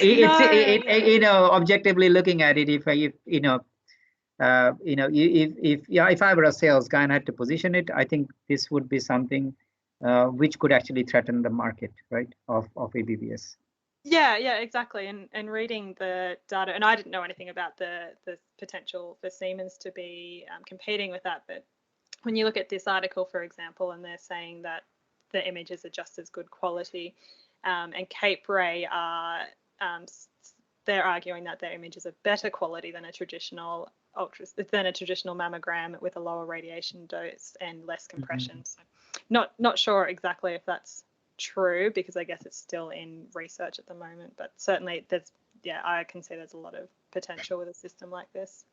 it's objectively looking at it, if I were a sales guy and had to position it, I think this would be something which could actually threaten the market, right, of ABVS. Yeah, exactly. And reading the data, and I didn't know anything about the potential for Siemens to be competing with that, but when you look at this article, for example, and they're saying that the images are just as good quality, and Cape Ray are, they're arguing that their images are better quality than a traditional mammogram with a lower radiation dose and less compression. So not sure exactly if that's true, because I guess it's still in research at the moment, but certainly I can see there's a lot of potential with a system like this.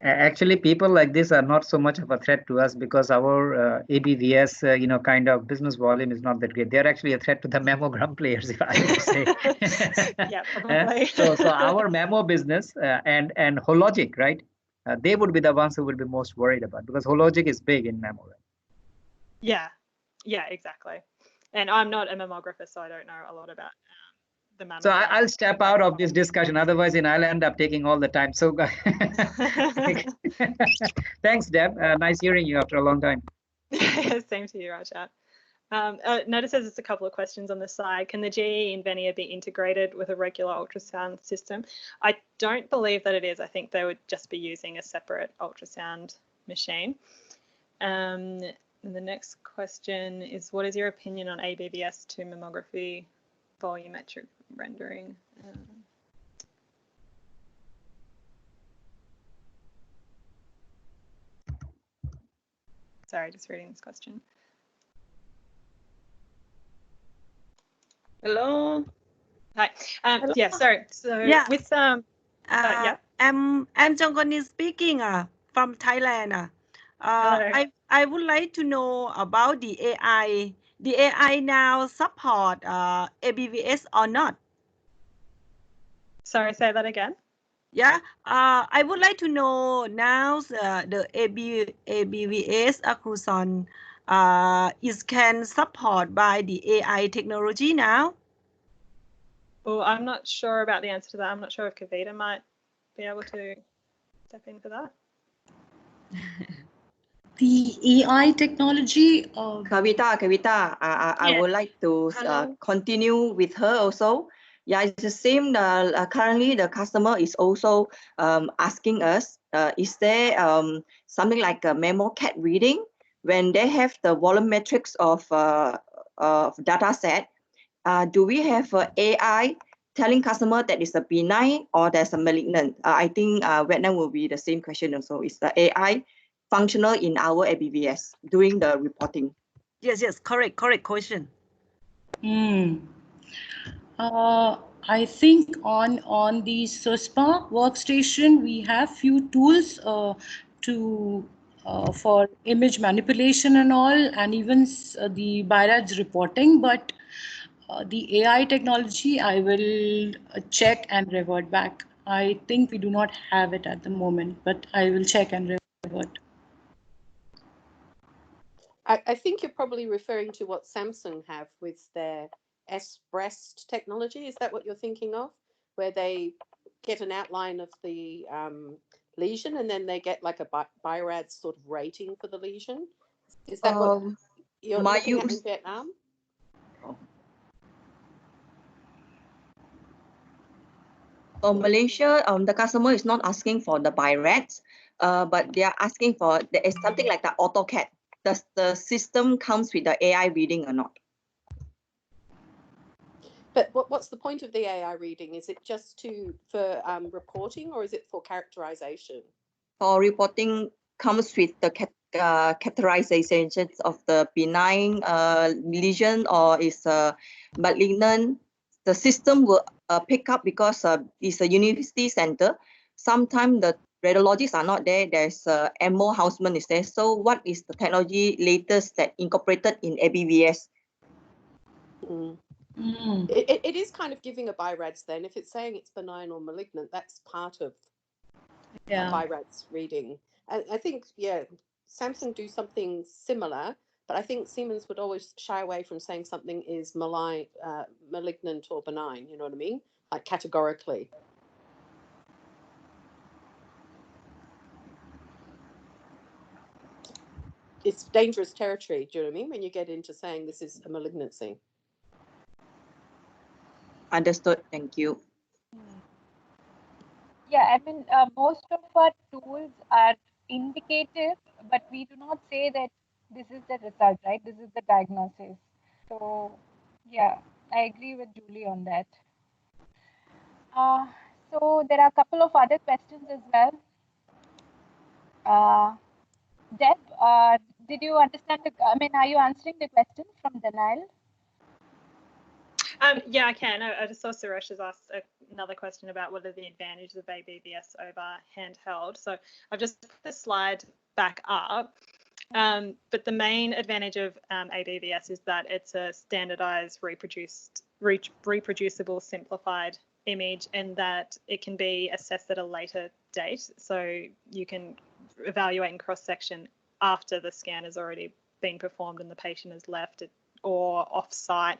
Actually, people like this are not so much of a threat to us, because our ABVS, kind of business volume is not that great. They're actually a threat to the mammogram players, if I have to say. Yeah, probably. So our mammo business and Hologic, right? They would be the ones who would be most worried about, because Hologic is big in mammo. Yeah, exactly. And I'm not a mammographer, so I don't know a lot about the mammogram. So I'll step out of this discussion. Otherwise, I'll end up taking all the time. So thanks, Deb. Nice hearing you after a long time. Same to you, Rajat. Notice there's just a couple of questions on the side. Can the GE in Venia be integrated with a regular ultrasound system? I don't believe that it is. I think they would just be using a separate ultrasound machine. And the next question is, what is your opinion on ABVS to mammography volumetric rendering? Sorry, just reading this question. Hello. Hi. Hello. Yeah. Sorry. So yeah. With yeah. I'm Jongkoni speaking from Thailand. I would like to know about the AI. The AI now support ABVS or not? Sorry, say that again. Yeah, I would like to know now the ABVS accruson is can support by the AI technology now. Well, I'm not sure about the answer to that. I'm not sure if Kavita might be able to step in for that. The AI technology. Kavita, I would like to continue with her also. Yeah, it's the same. Currently, the customer is also asking us, is there something like a memo cat reading when they have the volumetrics of data set? Do we have AI telling customer that it's a benign or there's a malignant? I think Vietnam will be the same question also. Is the AI functional in our ABVS doing the reporting? Yes, correct question. I think on the SUSPA workstation, we have few tools for image manipulation and all, and even the BIRADS reporting. But the AI technology, I will check and revert back. I think we do not have it at the moment, but I will check and revert. I think you're probably referring to what Samsung have with their S-breast technology. Is that what you're thinking of? Where they get an outline of the lesion and then they get like a BIRADS sort of rating for the lesion? Is that what you're looking at in Vietnam? For Malaysia, the customer is not asking for the BIRADS, but they are asking for something like the AutoCAD. Does the system comes with the AI reading or not? But what's the point of the AI reading? Is it just for reporting, or is it for characterization? For reporting comes with the characterizations of the benign lesion or is malignant. The system will pick up because it's a university center. Sometimes the radiologists are not there. There's MO Houseman is there. So what is the technology latest that incorporated in ABVS? It is kind of giving a BIRADS then. If it's saying it's benign or malignant, that's part of a BIRADS reading. I think, yeah, Samsung do something similar, but I think Siemens would always shy away from saying something is malignant or benign, you know what I mean? Like categorically. It's dangerous territory, do you know what I mean? When you get into saying this is a malignancy. Understood, thank you. Yeah, I mean, most of our tools are indicative, but we do not say that this is the result, right? This is the diagnosis. So, yeah, I agree with Julie on that. So there are a couple of other questions as well. Deb, did you understand are you answering the question from Daniel? Yeah, I can. I just saw Suresh has asked another question about what are the advantages of ABVS over handheld. So I've just put the slide back up. But the main advantage of ABVS is that it's a standardized, reproducible, simplified image, and that it can be assessed at a later date. So you can evaluate in cross-section after the scan has already been performed and the patient has left it, or off-site,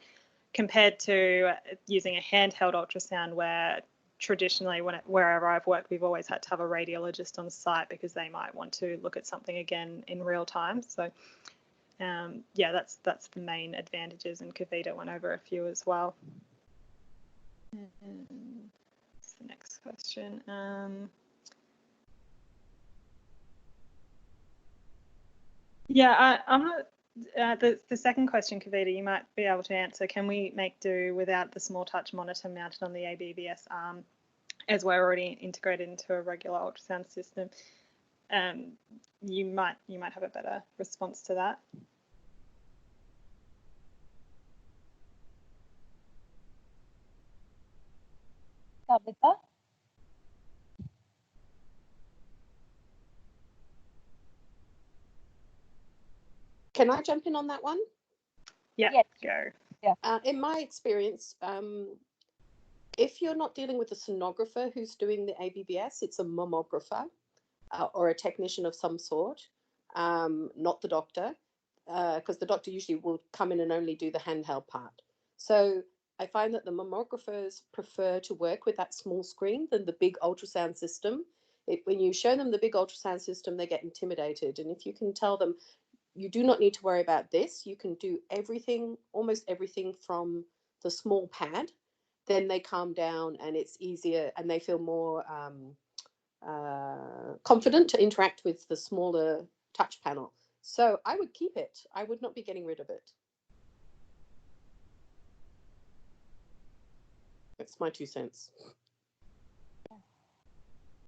compared to using a handheld ultrasound where traditionally wherever I've worked, we've always had to have a radiologist on site because they might want to look at something again in real time. So yeah, that's the main advantages, and Kavita went over a few as well. What's the next question? Yeah, I'm not. The second question, Kavita, you might be able to answer. Can we make do without the small touch monitor mounted on the ABVS arm, as we're already integrated into a regular ultrasound system? You might have a better response to that. Kavita? Can I jump in on that one? Yeah, yes. go. Yeah. In my experience, if you're not dealing with a sonographer who's doing the ABVS, it's a mammographer or a technician of some sort, not the doctor, because the doctor usually will come in and only do the handheld part. So I find that the mammographers prefer to work with that small screen than the big ultrasound system. When you show them the big ultrasound system, they get intimidated. And if you can tell them, you do not need to worry about this, you can do everything, almost everything from the small pad, then they calm down and it's easier and they feel more confident to interact with the smaller touch panel. So I would keep it. I would not be getting rid of it. That's my 2 cents.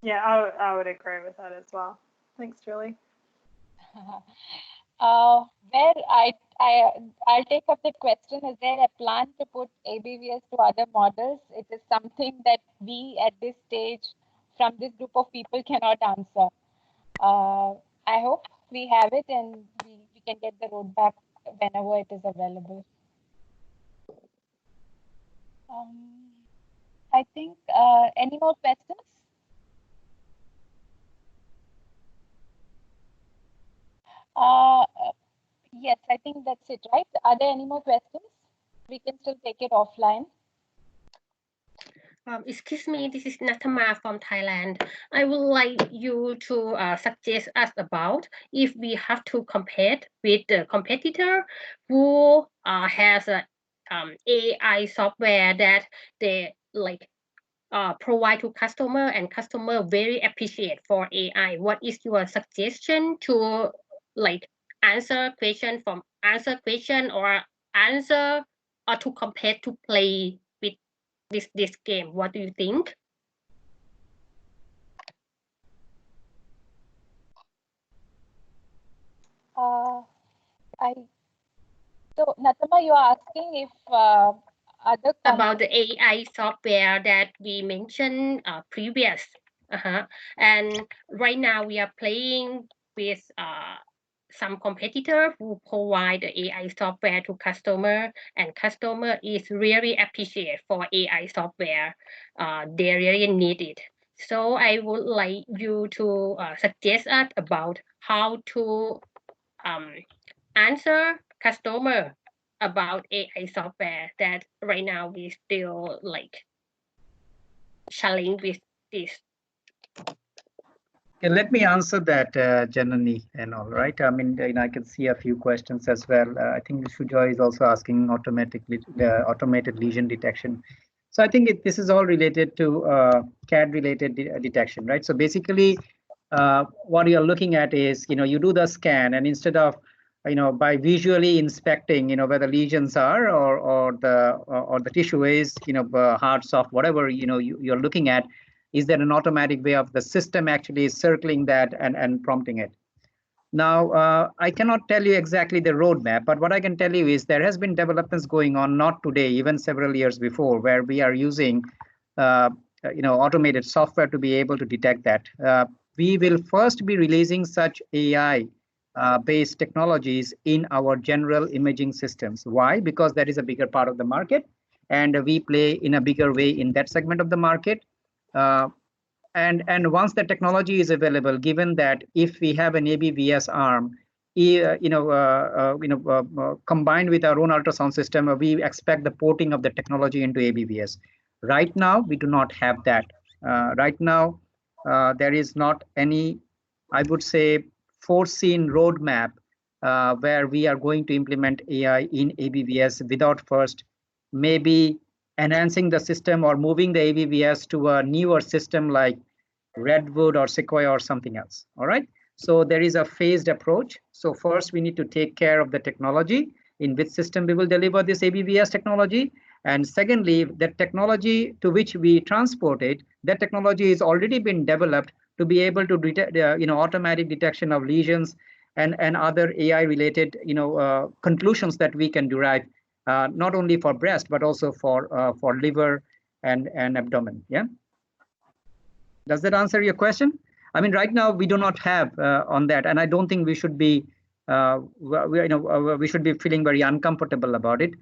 Yeah, I would agree with that as well. Thanks, Julie. I'll take up the question. Is there a plan to put ABVS to other models? It is something that we at this stage from this group of people cannot answer. I hope we have it and we can get the roadmap whenever it is available. I think any more questions? Yes, I think that's it, right? Are there any more questions? We can still take it offline. Excuse me, this is Natama from Thailand. I would like you to suggest us about if we have to compete with the competitor who has a AI software that they provide to customer and customer very appreciate for AI. What is your suggestion to answer question or answer or to compete to play with this game? What do you think? So Natama, you are asking if other about the AI software that we mentioned previous. And right now we are playing with some competitor who provide the AI software to customer, and customer is really appreciate for AI software. They really need it. So I would like you to suggest us about how to answer customer about AI software that right now we still challenge with this. Okay, let me answer that, Janani and all right. I mean, I can see a few questions as well. I think Shujoy is also asking automated lesion detection. So I think this is all related to CAD-related detection, right? So basically, what you're looking at is, you do the scan, and instead of, by visually inspecting, where the lesions are or the tissue is, hard, soft, whatever, you're looking at, is there an automatic way of the system actually circling that and prompting it? Now, I cannot tell you exactly the roadmap, but what I can tell you is there has been developments going on, not today, even several years before, where we are using automated software to be able to detect that. We will first be releasing such AI-based technologies in our general imaging systems. Why? Because that is a bigger part of the market, and we play in a bigger way in that segment of the market. And once the technology is available, given that if we have an ABVS arm, combined with our own ultrasound system, we expect the porting of the technology into ABVS. Right now, we do not have that. Right now, there is not any, I would say, foreseen roadmap where we are going to implement AI in ABVS without first maybe enhancing the system or moving the ABVS to a newer system like Redwood or Sequoia or something else. All right. So there is a phased approach. So first we need to take care of the technology, in which system we will deliver this ABVS technology. And secondly, the technology to which we transport it, that technology has already been developed to be able to detect, automatic detection of lesions and other AI related, conclusions that we can derive, not only for breast, but also for liver and abdomen. Yeah. Does that answer your question? I mean, right now we do not have on that, and I don't think we should be, we should be feeling very uncomfortable about it.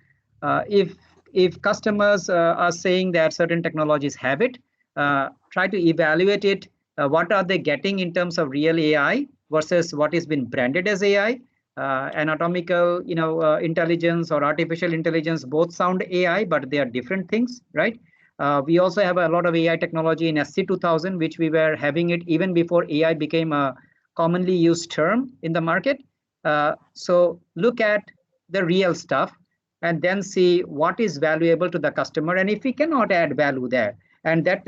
If if customers are saying that certain technologies have it, try to evaluate it. What are they getting in terms of real AI versus what is been branded as AI? Anatomical, intelligence or artificial intelligence both sound AI, but they are different things, right? We also have a lot of AI technology in SC2000, which we were having it even before AI became a commonly used term in the market. So look at the real stuff and then see what is valuable to the customer. And if we cannot add value there, and that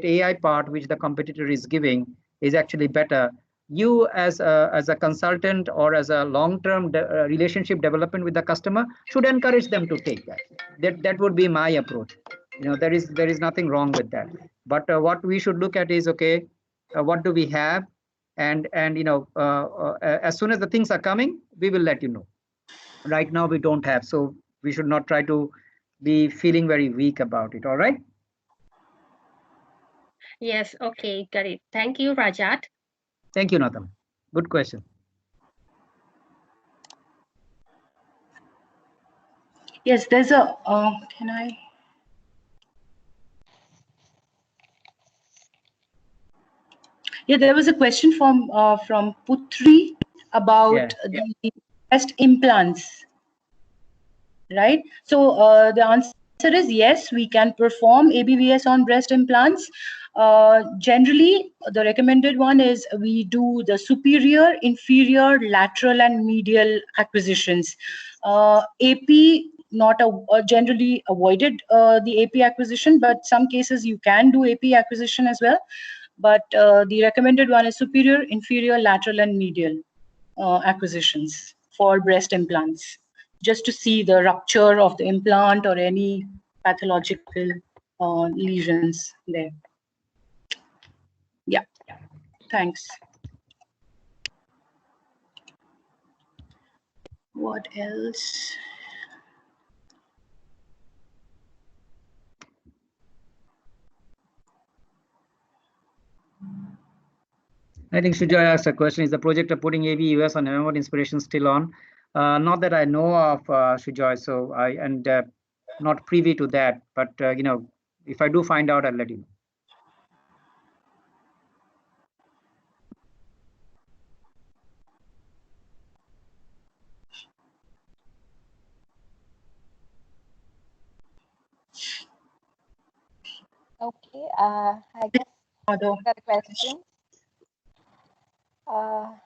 AI part which the competitor is giving is actually better, you as a consultant or as a long-term relationship development with the customer should encourage them to take that. That would be my approach. There is nothing wrong with that. But what we should look at is, okay, what do we have? And as soon as the things are coming, we will let you know. Right now we don't have, so we should not try to be feeling very weak about it. All right? Yes, okay, got it. Thank you, Rajat. Thank you, Natam. Good question. Yes, there's a, can I? Yeah, there was a question from Putri about the breast implants, right? So the answer is yes, we can perform ABVS on breast implants. Generally, the recommended one is we do the superior, inferior, lateral, and medial acquisitions. AP not generally avoided the AP acquisition, but some cases you can do AP acquisition as well. But the recommended one is superior, inferior, lateral, and medial acquisitions for breast implants, just to see the rupture of the implant or any pathological lesions there. Yeah, thanks. What else? I think Sujoy asked a question, is the project of putting ABVS on MMO inspiration still on? Not that I know of, Sujoy, so not privy to that, but if I do find out, I'll let you know. Okay, I guess other questions. So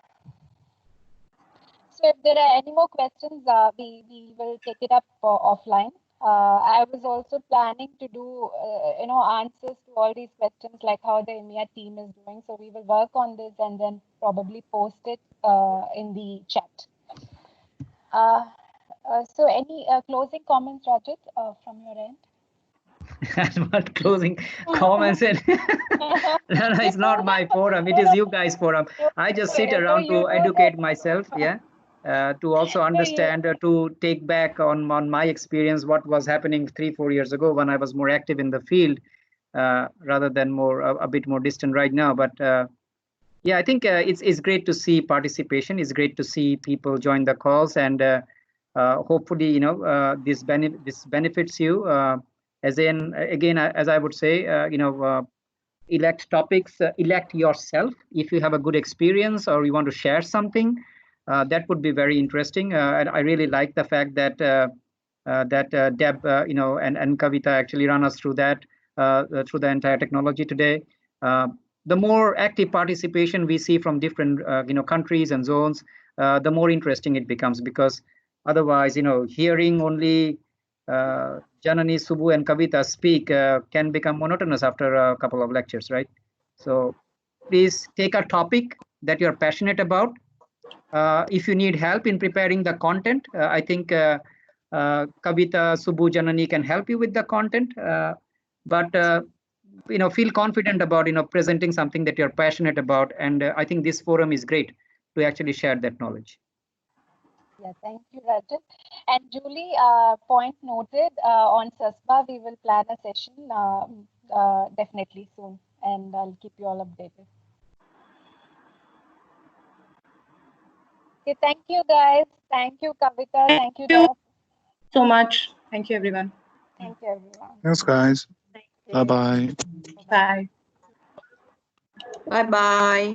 if there are any more questions, we will take it up offline. I was also planning to do, answers to all these questions, like how the EMEA team is doing. So we will work on this and then probably post it in the chat. So any closing comments, Rajat, from your end? I'm not closing comments. No, it's not my forum. It is you guys' forum. I just sit around to educate myself, to also understand, to take back on my experience, what was happening 3-4 years ago when I was more active in the field, rather than a bit more distant right now. But yeah, I think it's great to see participation. It's great to see people join the calls, and hopefully, this benefits you. Again, as I would say, elect topics, elect yourself. If you have a good experience or you want to share something, that would be very interesting. And I really like the fact that Deb, and Kavita actually run us through that, through the entire technology today. The more active participation we see from different, countries and zones, the more interesting it becomes, because otherwise, hearing only Janani, Subbu, and Kavita speak can become monotonous after a couple of lectures, right? So please take a topic that you're passionate about. If you need help in preparing the content, I think Kavita, Subbu, Janani can help you with the content. But feel confident about presenting something that you're passionate about, and I think this forum is great to actually share that knowledge. Yeah, thank you, Rajat. And Julie, point noted, on SASBA, we will plan a session definitely soon, and I'll keep you all updated. Okay, thank you, guys. Thank you, Kavita. Thank you, Deb. So much. Thank you, everyone. Thank you, everyone. Thanks, guys. Thank you. Bye-bye. Bye. Bye bye.